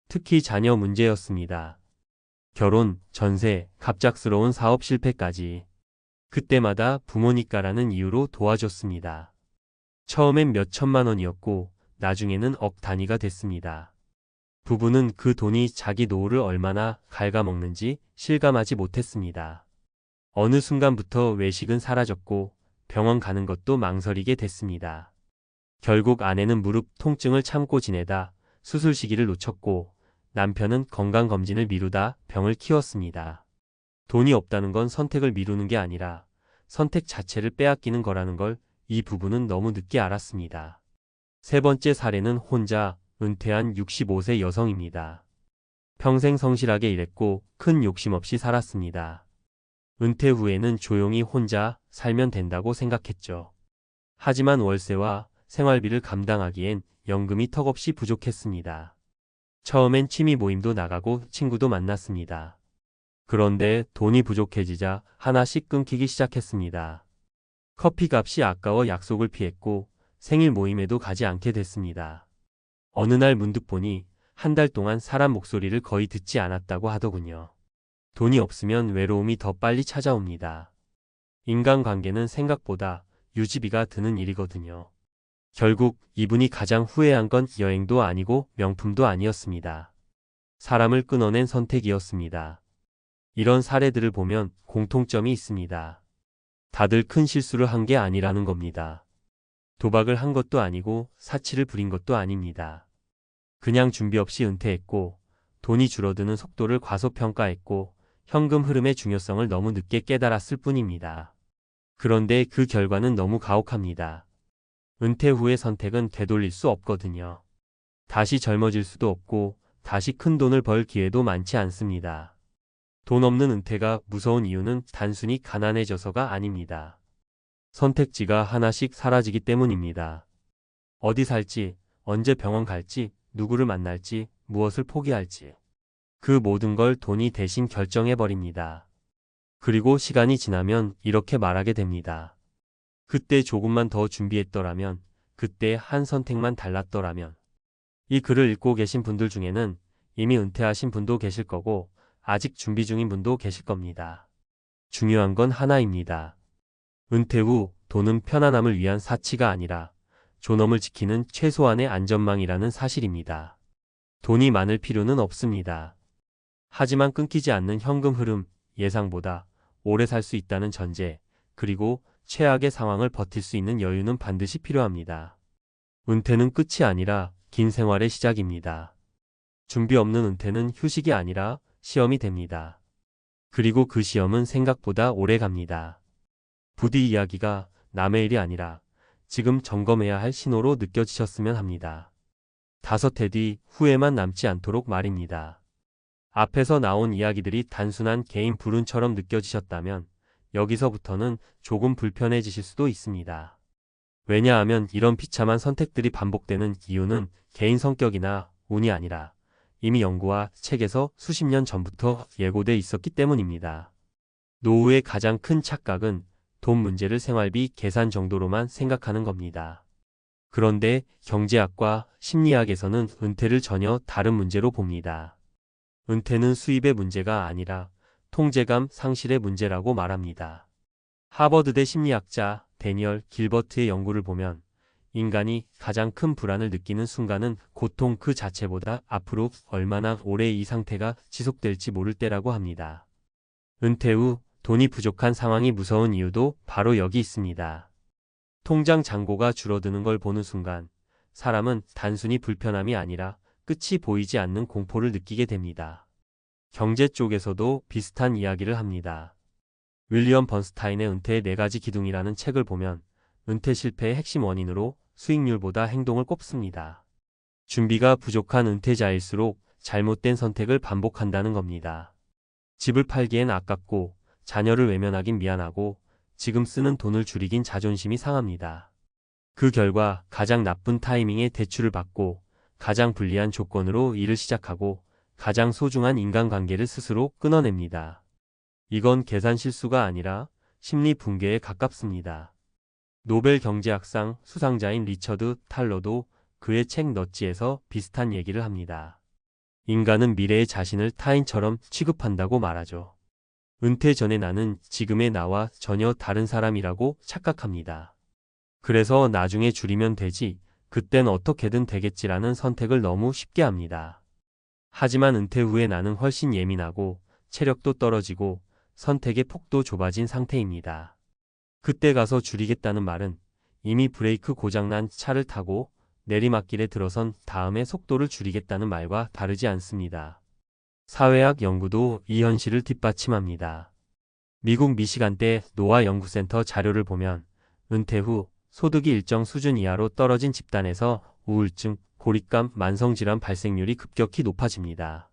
특히 자녀 문제였습니다. 결혼, 전세, 갑작스러운 사업 실패까지. 그때마다 부모니까라는 이유로 도와줬습니다. 처음엔 몇 천만 원이었고 나중에는 억 단위가 됐습니다. 부부는 그 돈이 자기 노후를 얼마나 갉아먹는지 실감하지 못했습니다. 어느 순간부터 외식은 사라졌고 병원 가는 것도 망설이게 됐습니다. 결국 아내는 무릎 통증을 참고 지내다 수술 시기를 놓쳤고 남편은 건강검진을 미루다 병을 키웠습니다. 돈이 없다는 건 선택을 미루는 게 아니라 선택 자체를 빼앗기는 거라는 걸 이 부부는 너무 늦게 알았습니다. 세 번째 사례는 혼자 은퇴한 65세 여성입니다. 평생 성실하게 일했고 큰 욕심 없이 살았습니다. 은퇴 후에는 조용히 혼자 살면 된다고 생각했죠. 하지만 월세와 생활비를 감당하기엔 연금이 턱없이 부족했습니다. 처음엔 취미 모임도 나가고 친구도 만났습니다. 그런데 돈이 부족해지자 하나씩 끊기기 시작했습니다. 커피값이 아까워 약속을 피했고 생일 모임에도 가지 않게 됐습니다. 어느 날 문득 보니 한 달 동안 사람 목소리를 거의 듣지 않았다고 하더군요. 돈이 없으면 외로움이 더 빨리 찾아옵니다. 인간관계는 생각보다 유지비가 드는 일이거든요. 결국 이분이 가장 후회한 건 여행도 아니고 명품도 아니었습니다. 사람을 끊어낸 선택이었습니다. 이런 사례들을 보면 공통점이 있습니다. 다들 큰 실수를 한 게 아니라는 겁니다. 도박을 한 것도 아니고 사치를 부린 것도 아닙니다. 그냥 준비 없이 은퇴했고 돈이 줄어드는 속도를 과소평가했고 현금 흐름의 중요성을 너무 늦게 깨달았을 뿐입니다. 그런데 그 결과는 너무 가혹합니다. 은퇴 후의 선택은 되돌릴 수 없거든요. 다시 젊어질 수도 없고 다시 큰 돈을 벌 기회도 많지 않습니다. 돈 없는 은퇴가 무서운 이유는 단순히 가난해져서가 아닙니다. 선택지가 하나씩 사라지기 때문입니다. 어디 살지, 언제 병원 갈지, 누구를 만날지, 무엇을 포기할지. 그 모든 걸 돈이 대신 결정해버립니다. 그리고 시간이 지나면 이렇게 말하게 됩니다. 그때 조금만 더 준비했더라면, 그때 한 선택만 달랐더라면. 이 글을 읽고 계신 분들 중에는 이미 은퇴하신 분도 계실 거고 아직 준비 중인 분도 계실 겁니다. 중요한 건 하나입니다. 은퇴 후 돈은 편안함을 위한 사치가 아니라 존엄을 지키는 최소한의 안전망이라는 사실입니다. 돈이 많을 필요는 없습니다. 하지만 끊기지 않는 현금 흐름, 예상보다 오래 살 수 있다는 전제, 그리고 최악의 상황을 버틸 수 있는 여유는 반드시 필요합니다. 은퇴는 끝이 아니라 긴 생활의 시작입니다. 준비 없는 은퇴는 휴식이 아니라 시험이 됩니다. 그리고 그 시험은 생각보다 오래 갑니다. 부디 이야기가 남의 일이 아니라 지금 점검해야 할 신호로 느껴지셨으면 합니다. 5회 뒤 후회만 남지 않도록 말입니다. 앞에서 나온 이야기들이 단순한 개인 불운처럼 느껴지셨다면 여기서부터는 조금 불편해지실 수도 있습니다. 왜냐하면 이런 비참한 선택들이 반복되는 이유는 개인 성격이나 운이 아니라 이미 연구와 책에서 수십 년 전부터 예고돼 있었기 때문입니다. 노후의 가장 큰 착각은 돈 문제를 생활비 계산 정도로만 생각하는 겁니다. 그런데 경제학과 심리학에서는 은퇴를 전혀 다른 문제로 봅니다. 은퇴는 수입의 문제가 아니라 통제감 상실의 문제라고 말합니다. 하버드대 심리학자 데니얼 길버트의 연구를 보면 인간이 가장 큰 불안을 느끼는 순간은 고통 그 자체보다 앞으로 얼마나 오래 이 상태가 지속될지 모를 때라고 합니다. 은퇴 후 돈이 부족한 상황이 무서운 이유도 바로 여기 있습니다. 통장 잔고가 줄어드는 걸 보는 순간 사람은 단순히 불편함이 아니라 끝이 보이지 않는 공포를 느끼게 됩니다. 경제 쪽에서도 비슷한 이야기를 합니다. 윌리엄 번스타인의 은퇴의 4가지 기둥이라는 책을 보면 은퇴 실패의 핵심 원인으로 수익률보다 행동을 꼽습니다. 준비가 부족한 은퇴자일수록 잘못된 선택을 반복한다는 겁니다. 집을 팔기엔 아깝고 자녀를 외면하긴 미안하고 지금 쓰는 돈을 줄이긴 자존심이 상합니다. 그 결과 가장 나쁜 타이밍에 대출을 받고 가장 불리한 조건으로 일을 시작하고 가장 소중한 인간관계를 스스로 끊어냅니다. 이건 계산 실수가 아니라 심리 붕괴에 가깝습니다. 노벨 경제학상 수상자인 리처드 탈러도 그의 책 넛지에서 비슷한 얘기를 합니다. 인간은 미래의 자신을 타인처럼 취급한다고 말하죠. 은퇴 전에 나는 지금의 나와 전혀 다른 사람이라고 착각합니다. 그래서 나중에 줄이면 되지, 그땐 어떻게든 되겠지라는 선택을 너무 쉽게 합니다. 하지만 은퇴 후에 나는 훨씬 예민하고 체력도 떨어지고 선택의 폭도 좁아진 상태입니다. 그때 가서 줄이겠다는 말은 이미 브레이크 고장난 차를 타고 내리막길에 들어선 다음에 속도를 줄이겠다는 말과 다르지 않습니다. 사회학 연구도 이 현실을 뒷받침합니다. 미국 미시간대 노아 연구센터 자료를 보면 은퇴 후 소득이 일정 수준 이하로 떨어진 집단에서 우울증, 고립감, 만성질환 발생률이 급격히 높아집니다.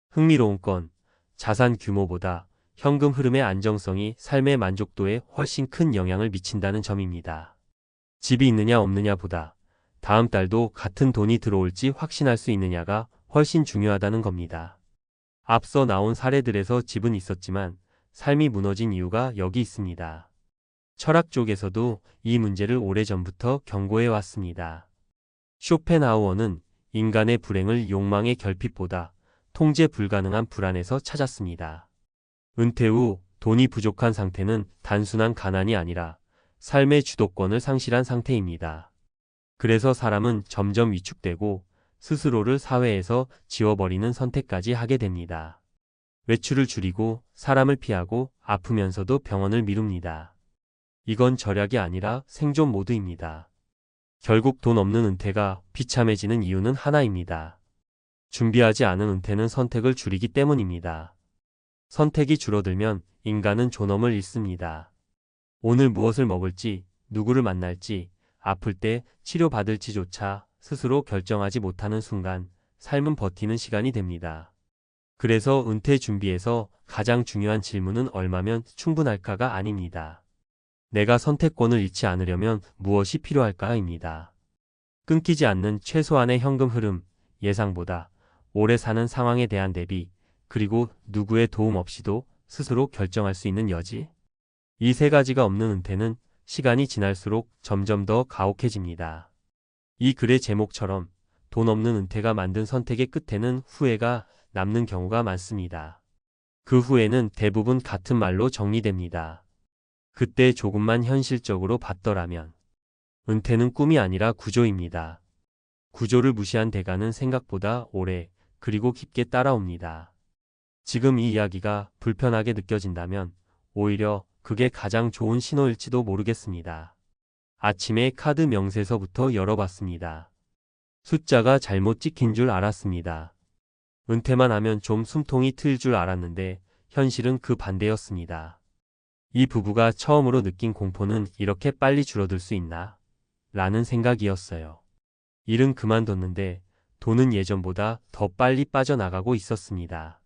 흥미로운 건 자산 규모보다 현금 흐름의 안정성이 삶의 만족도에 훨씬 큰 영향을 미친다는 점입니다. 집이 있느냐 없느냐보다 다음 달도 같은 돈이 들어올지 확신할 수 있느냐가 훨씬 중요하다는 겁니다. 앞서 나온 사례들에서 집은 있었지만 삶이 무너진 이유가 여기 있습니다. 철학 쪽에서도 이 문제를 오래전부터 경고해 왔습니다. 쇼펜하우어는 인간의 불행을 욕망의 결핍보다 통제 불가능한 불안에서 찾았습니다. 은퇴 후 돈이 부족한 상태는 단순한 가난이 아니라 삶의 주도권을 상실한 상태입니다. 그래서 사람은 점점 위축되고 스스로를 사회에서 지워버리는 선택까지 하게 됩니다. 외출을 줄이고 사람을 피하고 아프면서도 병원을 미룹니다. 이건 절약이 아니라 생존 모드입니다. 결국 돈 없는 은퇴가 비참해지는 이유는 하나입니다. 준비하지 않은 은퇴는 선택을 줄이기 때문입니다. 선택이 줄어들면 인간은 존엄을 잃습니다. 오늘 무엇을 먹을지, 누구를 만날지, 아플 때 치료받을지조차 스스로 결정하지 못하는 순간 삶은 버티는 시간이 됩니다. 그래서 은퇴 준비에서 가장 중요한 질문은 얼마면 충분할까가 아닙니다. 내가 선택권을 잃지 않으려면 무엇이 필요할까입니다. 끊기지 않는 최소한의 현금 흐름, 예상보다 오래 사는 상황에 대한 대비, 그리고 누구의 도움 없이도 스스로 결정할 수 있는 여지? 이 세 가지가 없는 은퇴는 시간이 지날수록 점점 더 가혹해집니다. 이 글의 제목처럼 돈 없는 은퇴가 만든 선택의 끝에는 후회가 남는 경우가 많습니다. 그 후회는 대부분 같은 말로 정리됩니다. 그때 조금만 현실적으로 봤더라면. 은퇴는 꿈이 아니라 구조입니다. 구조를 무시한 대가는 생각보다 오래 그리고 깊게 따라옵니다. 지금 이 이야기가 불편하게 느껴진다면 오히려 그게 가장 좋은 신호일지도 모르겠습니다. 아침에 카드 명세서부터 열어봤습니다. 숫자가 잘못 찍힌 줄 알았습니다. 은퇴만 하면 좀 숨통이 트일 줄 알았는데 현실은 그 반대였습니다. 이 부부가 처음으로 느낀 공포는 이렇게 빨리 줄어들 수 있나? 라는 생각이었어요. 일은 그만뒀는데 돈은 예전보다 더 빨리 빠져나가고 있었습니다.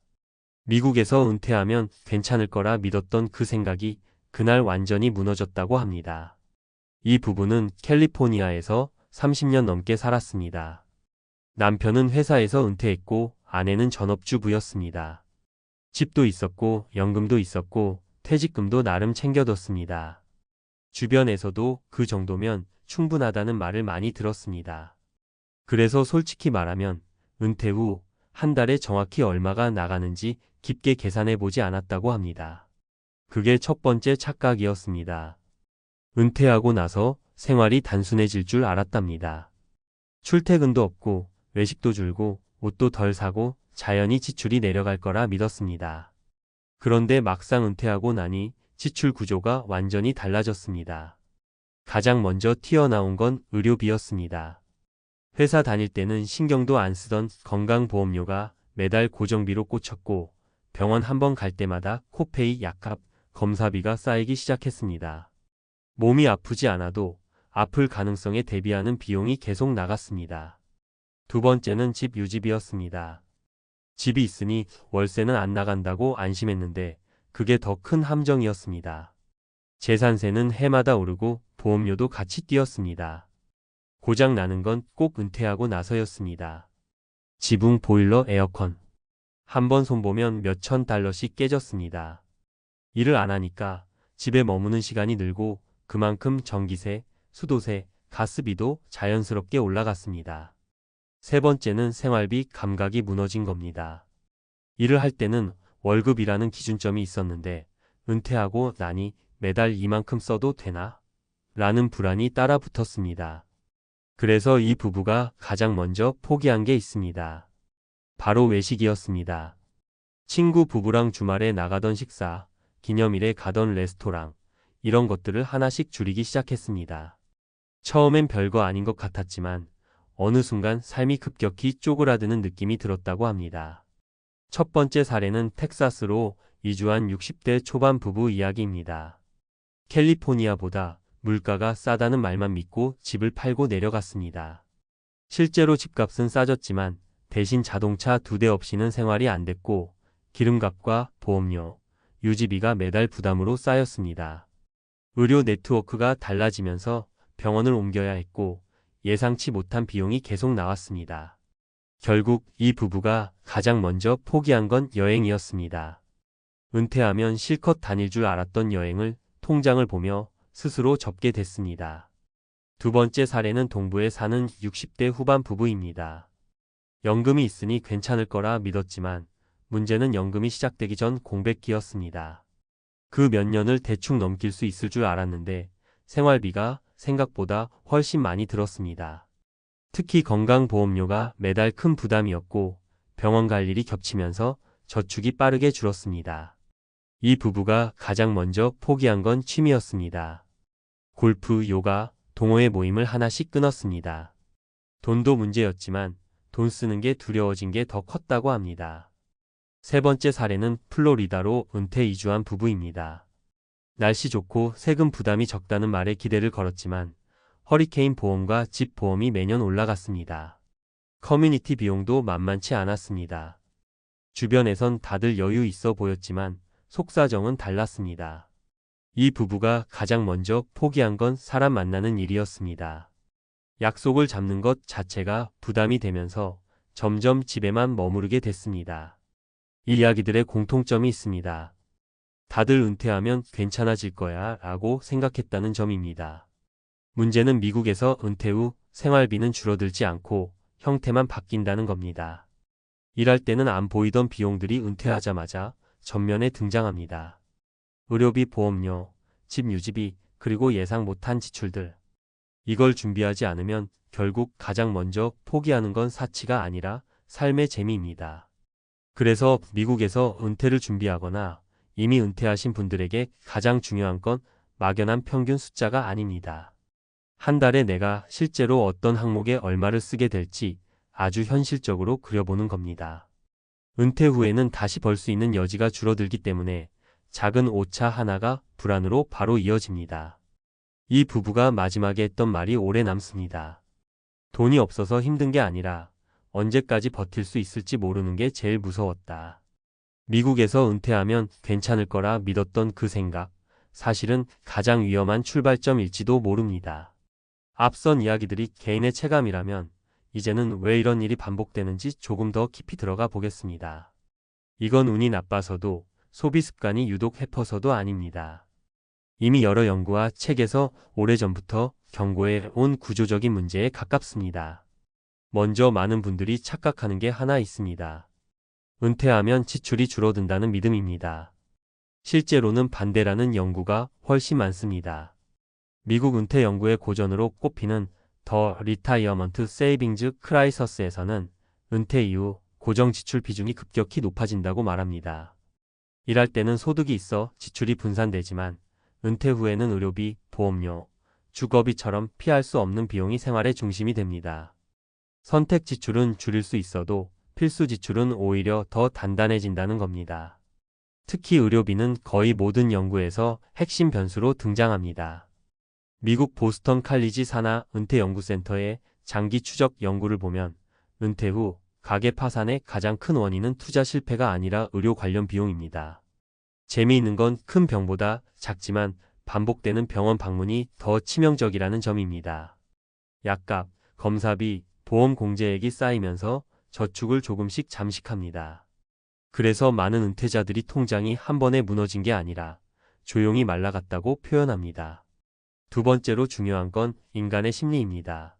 미국에서 은퇴하면 괜찮을 거라 믿었던 그 생각이 그날 완전히 무너졌다고 합니다. 이 부부는 캘리포니아에서 30년 넘게 살았습니다. 남편은 회사에서 은퇴했고 아내는 전업주부였습니다. 집도 있었고 연금도 있었고 퇴직금도 나름 챙겨뒀습니다. 주변에서도 그 정도면 충분하다는 말을 많이 들었습니다. 그래서 솔직히 말하면 은퇴 후 한 달에 정확히 얼마가 나가는지 깊게 계산해 보지 않았다고 합니다. 그게 첫 번째 착각이었습니다. 은퇴하고 나서 생활이 단순해질 줄 알았답니다. 출퇴근도 없고 외식도 줄고 옷도 덜 사고 자연히 지출이 내려갈 거라 믿었습니다. 그런데 막상 은퇴하고 나니 지출 구조가 완전히 달라졌습니다. 가장 먼저 튀어나온 건 의료비였습니다. 회사 다닐 때는 신경도 안 쓰던 건강보험료가 매달 고정비로 꽂혔고 병원 한 번 갈 때마다 코페이, 약값, 검사비가 쌓이기 시작했습니다. 몸이 아프지 않아도 아플 가능성에 대비하는 비용이 계속 나갔습니다. 두 번째는 집 유지비였습니다. 집이 있으니 월세는 안 나간다고 안심했는데 그게 더 큰 함정이었습니다. 재산세는 해마다 오르고 보험료도 같이 뛰었습니다. 고장 나는 건 꼭 은퇴하고 나서였습니다. 지붕, 보일러, 에어컨. 한 번 손보면 몇천 달러씩 깨졌습니다. 일을 안 하니까 집에 머무는 시간이 늘고 그만큼 전기세, 수도세, 가스비도 자연스럽게 올라갔습니다. 세 번째는 생활비 감각이 무너진 겁니다. 일을 할 때는 월급이라는 기준점이 있었는데 은퇴하고 나니 매달 이만큼 써도 되나? 라는 불안이 따라 붙었습니다. 그래서 이 부부가 가장 먼저 포기한 게 있습니다. 바로 외식이었습니다. 친구 부부랑 주말에 나가던 식사, 기념일에 가던 레스토랑, 이런 것들을 하나씩 줄이기 시작했습니다. 처음엔 별거 아닌 것 같았지만 어느 순간 삶이 급격히 쪼그라드는 느낌이 들었다고 합니다. 첫 번째 사례는 텍사스로 이주한 60대 초반 부부 이야기입니다. 캘리포니아보다 물가가 싸다는 말만 믿고 집을 팔고 내려갔습니다. 실제로 집값은 싸졌지만 대신 자동차 2대 없이는 생활이 안 됐고 기름값과 보험료, 유지비가 매달 부담으로 쌓였습니다. 의료 네트워크가 달라지면서 병원을 옮겨야 했고 예상치 못한 비용이 계속 나왔습니다. 결국 이 부부가 가장 먼저 포기한 건 여행이었습니다. 은퇴하면 실컷 다닐 줄 알았던 여행을 통장을 보며 스스로 접게 됐습니다. 두 번째 사례는 동부에 사는 60대 후반 부부입니다. 연금이 있으니 괜찮을 거라 믿었지만 문제는 연금이 시작되기 전 공백기였습니다. 그 몇 년을 대충 넘길 수 있을 줄 알았는데 생활비가 생각보다 훨씬 많이 들었습니다. 특히 건강보험료가 매달 큰 부담이었고 병원 갈 일이 겹치면서 저축이 빠르게 줄었습니다. 이 부부가 가장 먼저 포기한 건 취미였습니다. 골프, 요가, 동호회 모임을 하나씩 끊었습니다. 돈도 문제였지만 돈 쓰는 게 두려워진 게 더 컸다고 합니다. 세 번째 사례는 플로리다로 은퇴 이주한 부부입니다. 날씨 좋고 세금 부담이 적다는 말에 기대를 걸었지만 허리케인 보험과 집 보험이 매년 올라갔습니다. 커뮤니티 비용도 만만치 않았습니다. 주변에선 다들 여유 있어 보였지만 속사정은 달랐습니다. 이 부부가 가장 먼저 포기한 건 사람 만나는 일이었습니다. 약속을 잡는 것 자체가 부담이 되면서 점점 집에만 머무르게 됐습니다. 이 이야기들의 공통점이 있습니다. 다들 은퇴하면 괜찮아질 거야 라고 생각했다는 점입니다. 문제는 미국에서 은퇴 후 생활비는 줄어들지 않고 형태만 바뀐다는 겁니다. 일할 때는 안 보이던 비용들이 은퇴하자마자 전면에 등장합니다. 의료비, 보험료, 집 유지비, 그리고 예상 못한 지출들. 이걸 준비하지 않으면 결국 가장 먼저 포기하는 건 사치가 아니라 삶의 재미입니다. 그래서 미국에서 은퇴를 준비하거나 이미 은퇴하신 분들에게 가장 중요한 건 막연한 평균 숫자가 아닙니다. 한 달에 내가 실제로 어떤 항목에 얼마를 쓰게 될지 아주 현실적으로 그려보는 겁니다. 은퇴 후에는 다시 벌 수 있는 여지가 줄어들기 때문에 작은 오차 하나가 불안으로 바로 이어집니다. 이 부부가 마지막에 했던 말이 오래 남습니다. 돈이 없어서 힘든 게 아니라 언제까지 버틸 수 있을지 모르는 게 제일 무서웠다. 미국에서 은퇴하면 괜찮을 거라 믿었던 그 생각, 사실은 가장 위험한 출발점일지도 모릅니다. 앞선 이야기들이 개인의 체감이라면 이제는 왜 이런 일이 반복되는지 조금 더 깊이 들어가 보겠습니다. 이건 운이 나빠서도 소비 습관이 유독 해퍼서도 아닙니다. 이미 여러 연구와 책에서 오래전부터 경고해 온 구조적인 문제에 가깝습니다. 먼저 많은 분들이 착각하는 게 하나 있습니다. 은퇴하면 지출이 줄어든다는 믿음입니다. 실제로는 반대라는 연구가 훨씬 많습니다. 미국 은퇴 연구의 고전으로 꼽히는 더 리타이어먼트 세이빙즈 크라이서스에서는 은퇴 이후 고정 지출 비중이 급격히 높아진다고 말합니다. 일할 때는 소득이 있어 지출이 분산되지만 은퇴 후에는 의료비, 보험료, 주거비처럼 피할 수 없는 비용이 생활의 중심이 됩니다. 선택 지출은 줄일 수 있어도 필수 지출은 오히려 더 단단해진다는 겁니다. 특히 의료비는 거의 모든 연구에서 핵심 변수로 등장합니다. 미국 보스턴 칼리지 산하 은퇴연구센터의 장기 추적 연구를 보면 은퇴 후 가계 파산의 가장 큰 원인은 투자 실패가 아니라 의료 관련 비용입니다. 재미있는 건 큰 병보다 작지만 반복되는 병원 방문이 더 치명적이라는 점입니다. 약값, 검사비, 보험 공제액이 쌓이면서 저축을 조금씩 잠식합니다. 그래서 많은 은퇴자들이 통장이 한 번에 무너진 게 아니라 조용히 말라갔다고 표현합니다. 두 번째로 중요한 건 인간의 심리입니다.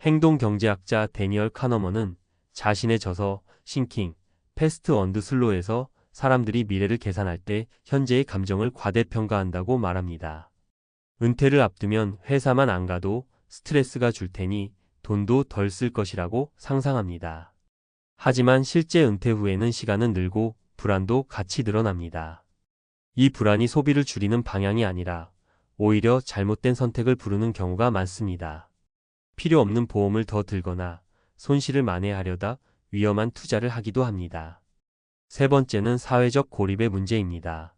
행동경제학자 데니얼 카너먼은 자신의 저서 싱킹 패스트 언드 슬로에서 사람들이 미래를 계산할 때 현재의 감정을 과대평가한다고 말합니다. 은퇴를 앞두면 회사만 안 가도 스트레스가 줄 테니 돈도 덜 쓸 것이라고 상상합니다. 하지만 실제 은퇴 후에는 시간은 늘고 불안도 같이 늘어납니다. 이 불안이 소비를 줄이는 방향이 아니라 오히려 잘못된 선택을 부르는 경우가 많습니다. 필요 없는 보험을 더 들거나 손실을 만회하려다 위험한 투자를 하기도 합니다. 세 번째는 사회적 고립의 문제입니다.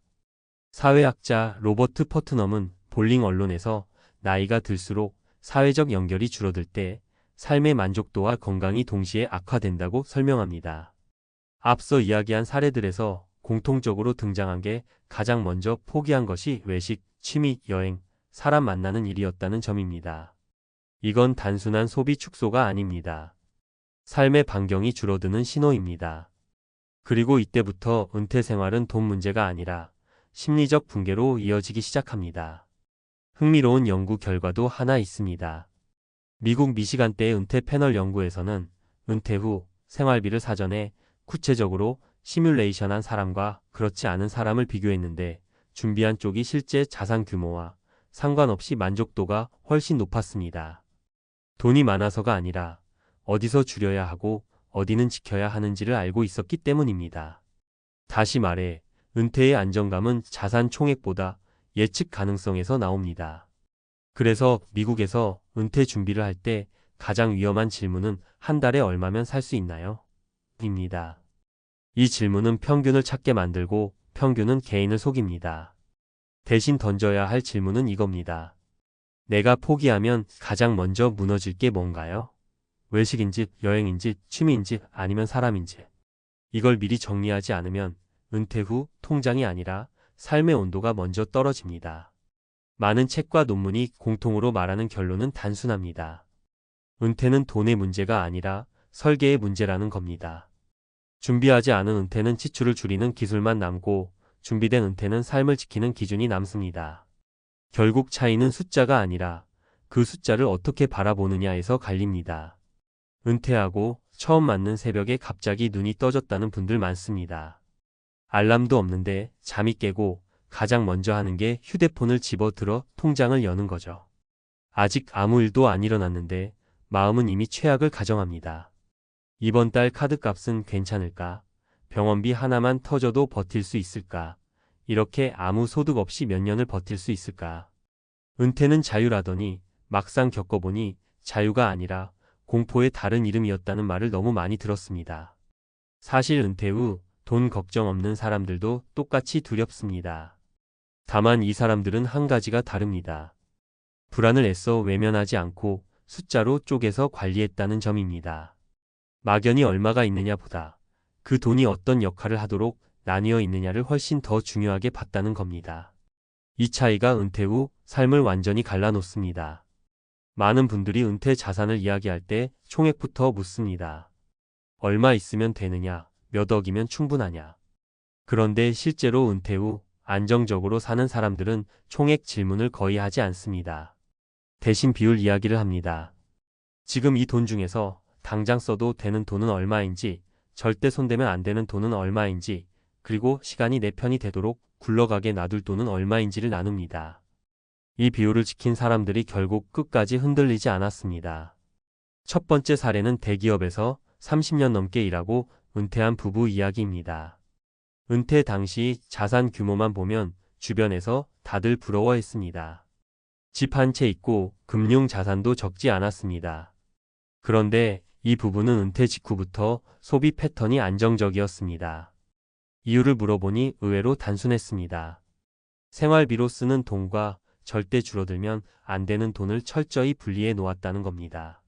사회학자 로버트 퍼트넘은 볼링 언론에서 나이가 들수록 사회적 연결이 줄어들 때 삶의 만족도와 건강이 동시에 악화된다고 설명합니다. 앞서 이야기한 사례들에서 공통적으로 등장한 게 가장 먼저 포기한 것이 외식, 취미, 여행, 사람 만나는 일이었다는 점입니다. 이건 단순한 소비 축소가 아닙니다. 삶의 반경이 줄어드는 신호입니다. 그리고 이때부터 은퇴 생활은 돈 문제가 아니라 심리적 붕괴로 이어지기 시작합니다. 흥미로운 연구 결과도 하나 있습니다. 미국 미시간대의 은퇴 패널 연구에서는 은퇴 후 생활비를 사전에 구체적으로 시뮬레이션한 사람과 그렇지 않은 사람을 비교했는데 준비한 쪽이 실제 자산 규모와 상관없이 만족도가 훨씬 높았습니다. 돈이 많아서가 아니라 어디서 줄여야 하고 어디는 지켜야 하는지를 알고 있었기 때문입니다. 다시 말해 은퇴의 안정감은 자산 총액보다 예측 가능성에서 나옵니다. 그래서 미국에서 은퇴 준비를 할 때 가장 위험한 질문은 한 달에 얼마면 살 수 있나요? 입니다. 이 질문은 평균을 찾게 만들고 평균은 개인을 속입니다. 대신 던져야 할 질문은 이겁니다. 내가 포기하면 가장 먼저 무너질 게 뭔가요? 외식인지 여행인지 취미인지 아니면 사람인지. 이걸 미리 정리하지 않으면 은퇴 후 통장이 아니라 삶의 온도가 먼저 떨어집니다. 많은 책과 논문이 공통으로 말하는 결론은 단순합니다. 은퇴는 돈의 문제가 아니라 설계의 문제라는 겁니다. 준비하지 않은 은퇴는 지출을 줄이는 기술만 남고 준비된 은퇴는 삶을 지키는 기준이 남습니다. 결국 차이는 숫자가 아니라 그 숫자를 어떻게 바라보느냐에서 갈립니다. 은퇴하고 처음 맞는 새벽에 갑자기 눈이 떠졌다는 분들 많습니다. 알람도 없는데 잠이 깨고 가장 먼저 하는 게 휴대폰을 집어들어 통장을 여는 거죠. 아직 아무 일도 안 일어났는데 마음은 이미 최악을 가정합니다. 이번 달 카드값은 괜찮을까? 병원비 하나만 터져도 버틸 수 있을까? 이렇게 아무 소득 없이 몇 년을 버틸 수 있을까? 은퇴는 자유라더니 막상 겪어보니 자유가 아니라 공포의 다른 이름이었다는 말을 너무 많이 들었습니다. 사실 은퇴 후 돈 걱정 없는 사람들도 똑같이 두렵습니다. 다만 이 사람들은 한 가지가 다릅니다. 불안을 애써 외면하지 않고 숫자로 쪼개서 관리했다는 점입니다. 막연히 얼마가 있느냐 보다 그 돈이 어떤 역할을 하도록 나뉘어 있느냐를 훨씬 더 중요하게 봤다는 겁니다. 이 차이가 은퇴 후 삶을 완전히 갈라놓습니다. 많은 분들이 은퇴 자산을 이야기할 때 총액부터 묻습니다. 얼마 있으면 되느냐, 몇 억이면 충분하냐. 그런데 실제로 은퇴 후 안정적으로 사는 사람들은 총액 질문을 거의 하지 않습니다. 대신 비율 이야기를 합니다. 지금 이 돈 중에서 당장 써도 되는 돈은 얼마인지, 절대 손대면 안 되는 돈은 얼마인지, 그리고 시간이 내 편이 되도록 굴러가게 놔둘 돈은 얼마인지를 나눕니다. 이 비율을 지킨 사람들이 결국 끝까지 흔들리지 않았습니다. 첫 번째 사례는 대기업에서 30년 넘게 일하고 은퇴한 부부 이야기입니다. 은퇴 당시 자산 규모만 보면 주변에서 다들 부러워했습니다. 집 한 채 있고 금융 자산도 적지 않았습니다. 그런데 이 부부는 은퇴 직후부터 소비 패턴이 안정적이었습니다. 이유를 물어보니 의외로 단순했습니다. 생활비로 쓰는 돈과 절대 줄어들면 안 되는 돈을 철저히 분리해 놓았다는 겁니다.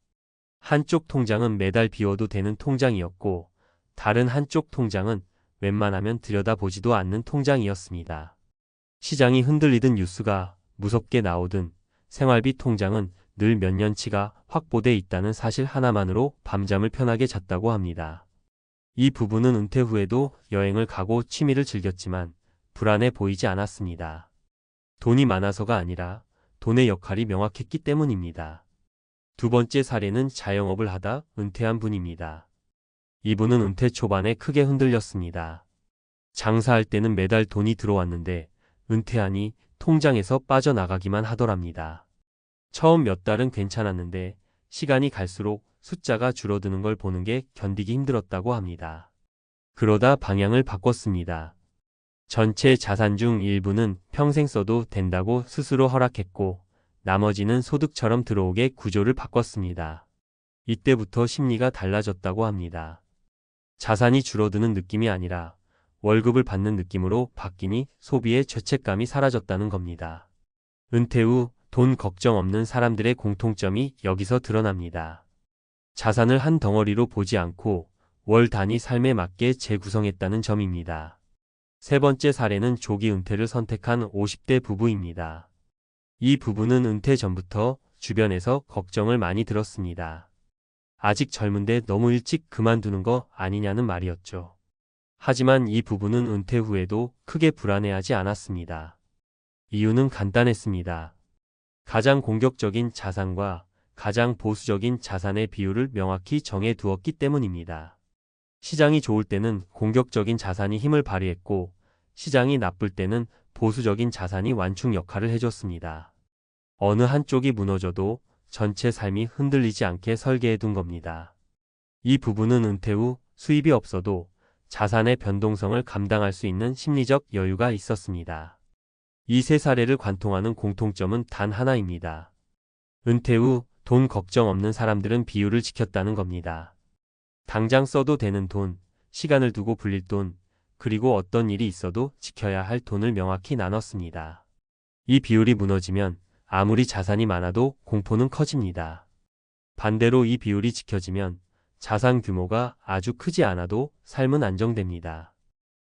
한쪽 통장은 매달 비워도 되는 통장이었고 다른 한쪽 통장은 웬만하면 들여다보지도 않는 통장이었습니다. 시장이 흔들리든 뉴스가 무섭게 나오든 생활비 통장은 늘 몇 년치가 확보돼 있다는 사실 하나만으로 밤잠을 편하게 잤다고 합니다. 이 부부는 은퇴 후에도 여행을 가고 취미를 즐겼지만 불안해 보이지 않았습니다. 돈이 많아서가 아니라 돈의 역할이 명확했기 때문입니다. 두 번째 사례는 자영업을 하다 은퇴한 분입니다. 이분은 은퇴 초반에 크게 흔들렸습니다. 장사할 때는 매달 돈이 들어왔는데 은퇴하니 통장에서 빠져나가기만 하더랍니다. 처음 몇 달은 괜찮았는데 시간이 갈수록 숫자가 줄어드는 걸 보는 게 견디기 힘들었다고 합니다. 그러다 방향을 바꿨습니다. 전체 자산 중 일부는 평생 써도 된다고 스스로 허락했고 나머지는 소득처럼 들어오게 구조를 바꿨습니다. 이때부터 심리가 달라졌다고 합니다. 자산이 줄어드는 느낌이 아니라 월급을 받는 느낌으로 바뀌니 소비의 죄책감이 사라졌다는 겁니다. 은퇴 후 돈 걱정 없는 사람들의 공통점이 여기서 드러납니다. 자산을 한 덩어리로 보지 않고 월 단위 삶에 맞게 재구성했다는 점입니다. 세 번째 사례는 조기 은퇴를 선택한 50대 부부입니다. 이 부부는 은퇴 전부터 주변에서 걱정을 많이 들었습니다. 아직 젊은데 너무 일찍 그만두는 거 아니냐는 말이었죠. 하지만 이 부부는 은퇴 후에도 크게 불안해하지 않았습니다. 이유는 간단했습니다. 가장 공격적인 자산과 가장 보수적인 자산의 비율을 명확히 정해 두었기 때문입니다. 시장이 좋을 때는 공격적인 자산이 힘을 발휘했고, 시장이 나쁠 때는 보수적인 자산이 완충 역할을 해줬습니다. 어느 한쪽이 무너져도 전체 삶이 흔들리지 않게 설계해 둔 겁니다. 이 부분은 은퇴 후 수입이 없어도 자산의 변동성을 감당할 수 있는 심리적 여유가 있었습니다. 이 세 사례를 관통하는 공통점은 단 하나입니다. 은퇴 후 돈 걱정 없는 사람들은 비율을 지켰다는 겁니다. 당장 써도 되는 돈, 시간을 두고 불릴 돈, 그리고 어떤 일이 있어도 지켜야 할 돈을 명확히 나눴습니다. 이 비율이 무너지면 아무리 자산이 많아도 공포는 커집니다. 반대로 이 비율이 지켜지면 자산 규모가 아주 크지 않아도 삶은 안정됩니다.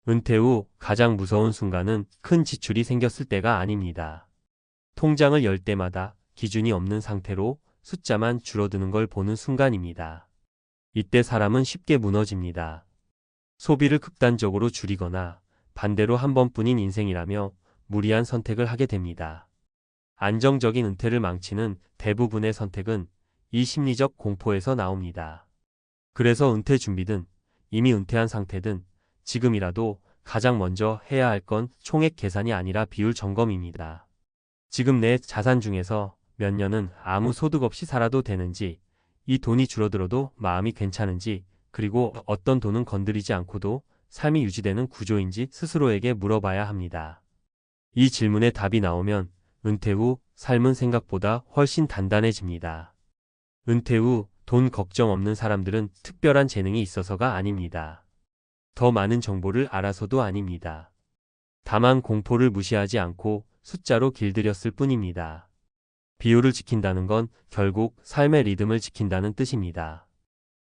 은퇴 후 가장 무서운 순간은 큰 지출이 생겼을 때가 아닙니다. 통장을 열 때마다 기준이 없는 상태로 숫자만 줄어드는 걸 보는 순간입니다. 이때 사람은 쉽게 무너집니다. 소비를 극단적으로 줄이거나 반대로 한 번뿐인 인생이라며 무리한 선택을 하게 됩니다. 안정적인 은퇴를 망치는 대부분의 선택은 이 심리적 공포에서 나옵니다. 그래서 은퇴 준비든 이미 은퇴한 상태든 지금이라도 가장 먼저 해야 할 건 총액 계산이 아니라 비율 점검입니다. 지금 내 자산 중에서 몇 년은 아무 소득 없이 살아도 되는지, 이 돈이 줄어들어도 마음이 괜찮은지, 그리고 어떤 돈은 건드리지 않고도 삶이 유지되는 구조인지 스스로에게 물어봐야 합니다. 이 질문에 답이 나오면 은퇴 후 삶은 생각보다 훨씬 단단해집니다. 은퇴 후 돈 걱정 없는 사람들은 특별한 재능이 있어서가 아닙니다. 더 많은 정보를 알아서도 아닙니다. 다만 공포를 무시하지 않고 숫자로 길들였을 뿐입니다. 비율을 지킨다는 건 결국 삶의 리듬을 지킨다는 뜻입니다.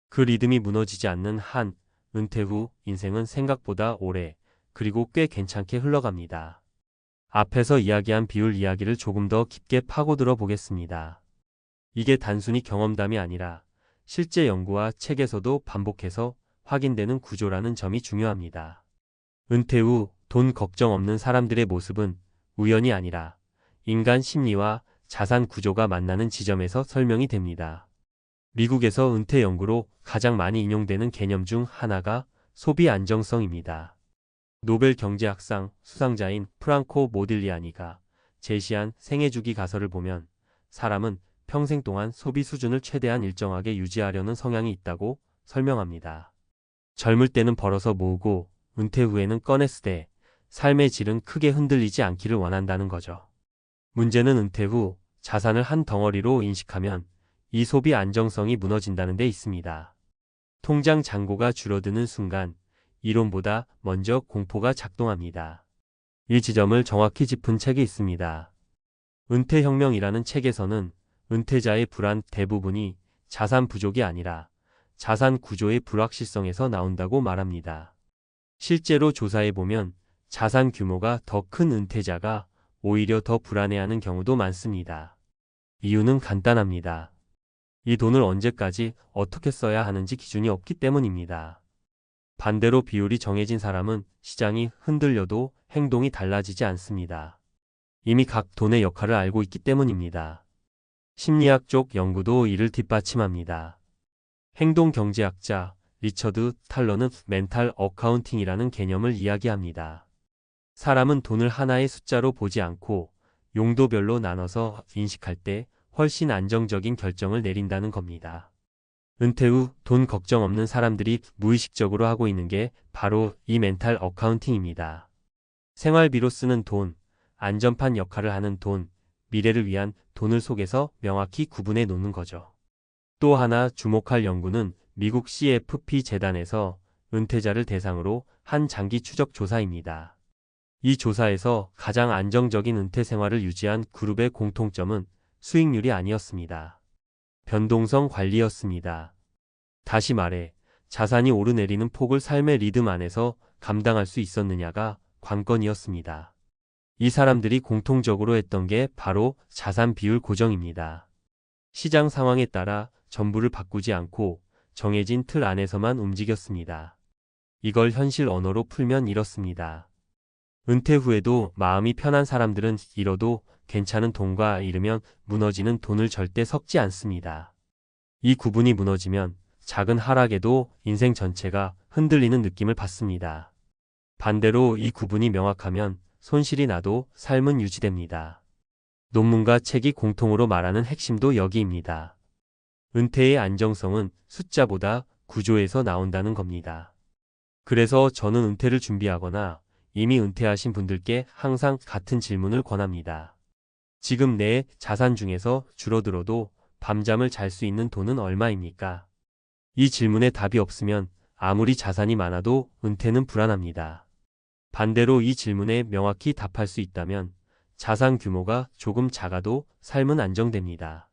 그 리듬이 무너지지 않는 한, 은퇴 후 인생은 생각보다 오래, 그리고 꽤 괜찮게 흘러갑니다. 앞에서 이야기한 비율 이야기를 조금 더 깊게 파고들어 보겠습니다. 이게 단순히 경험담이 아니라 실제 연구와 책에서도 반복해서 확인되는 구조라는 점이 중요합니다. 은퇴 후 돈 걱정 없는 사람들의 모습은 우연이 아니라 인간 심리와 자산 구조가 만나는 지점에서 설명이 됩니다. 미국에서 은퇴 연구로 가장 많이 인용되는 개념 중 하나가 소비 안정성입니다. 노벨 경제학상 수상자인 프랑코 모딜리아니가 제시한 생애주기 가설을 보면 사람은 평생 동안 소비 수준을 최대한 일정하게 유지하려는 성향이 있다고 설명합니다. 젊을 때는 벌어서 모으고 은퇴 후에는 꺼냈으되 삶의 질은 크게 흔들리지 않기를 원한다는 거죠. 문제는 은퇴 후 자산을 한 덩어리로 인식하면 이 소비 안정성이 무너진다는 데 있습니다. 통장 잔고가 줄어드는 순간 이론보다 먼저 공포가 작동합니다. 이 지점을 정확히 짚은 책이 있습니다. 은퇴혁명이라는 책에서는 은퇴자의 불안 대부분이 자산 부족이 아니라 자산 구조의 불확실성에서 나온다고 말합니다. 실제로 조사해보면 자산 규모가 더 큰 은퇴자가 오히려 더 불안해하는 경우도 많습니다. 이유는 간단합니다. 이 돈을 언제까지 어떻게 써야 하는지 기준이 없기 때문입니다. 반대로 비율이 정해진 사람은 시장이 흔들려도 행동이 달라지지 않습니다. 이미 각 돈의 역할을 알고 있기 때문입니다. 심리학 쪽 연구도 이를 뒷받침합니다. 행동경제학자 리처드 탈러는 멘탈 어카운팅이라는 개념을 이야기합니다. 사람은 돈을 하나의 숫자로 보지 않고 용도별로 나눠서 인식할 때 훨씬 안정적인 결정을 내린다는 겁니다. 은퇴 후 돈 걱정 없는 사람들이 무의식적으로 하고 있는 게 바로 이 멘탈 어카운팅입니다. 생활비로 쓰는 돈, 안전판 역할을 하는 돈, 미래를 위한 돈을 속에서 명확히 구분해 놓는 거죠. 또 하나 주목할 연구는 미국 CFP 재단에서 은퇴자를 대상으로 한 장기 추적 조사입니다. 이 조사에서 가장 안정적인 은퇴 생활을 유지한 그룹의 공통점은 수익률이 아니었습니다. 변동성 관리였습니다. 다시 말해 자산이 오르내리는 폭을 삶의 리듬 안에서 감당할 수 있었느냐가 관건이었습니다. 이 사람들이 공통적으로 했던 게 바로 자산 비율 고정입니다. 시장 상황에 따라 전부를 바꾸지 않고 정해진 틀 안에서만 움직였습니다. 이걸 현실 언어로 풀면 이렇습니다. 은퇴 후에도 마음이 편한 사람들은 잃어도 괜찮은 돈과 잃으면 무너지는 돈을 절대 섞지 않습니다. 이 구분이 무너지면 작은 하락에도 인생 전체가 흔들리는 느낌을 받습니다. 반대로 이 구분이 명확하면 손실이 나도 삶은 유지됩니다. 논문과 책이 공통으로 말하는 핵심도 여기입니다. 은퇴의 안정성은 숫자보다 구조에서 나온다는 겁니다. 그래서 저는 은퇴를 준비하거나 이미 은퇴하신 분들께 항상 같은 질문을 권합니다. 지금 내 자산 중에서 줄어들어도 밤잠을 잘 수 있는 돈은 얼마입니까? 이 질문에 답이 없으면 아무리 자산이 많아도 은퇴는 불안합니다. 반대로 이 질문에 명확히 답할 수 있다면 자산 규모가 조금 작아도 삶은 안정됩니다.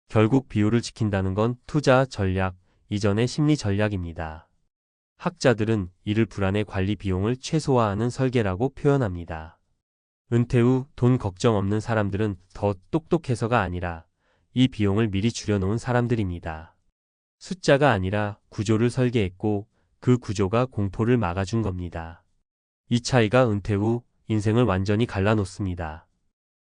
결국 비율을 지킨다는 건 투자 전략 이전의 심리 전략입니다. 학자들은 이를 불안의 관리 비용을 최소화하는 설계라고 표현합니다. 은퇴 후 돈 걱정 없는 사람들은 더 똑똑해서가 아니라 이 비용을 미리 줄여놓은 사람들입니다. 숫자가 아니라 구조를 설계했고 그 구조가 공포를 막아준 겁니다. 이 차이가 은퇴 후 인생을 완전히 갈라놓습니다.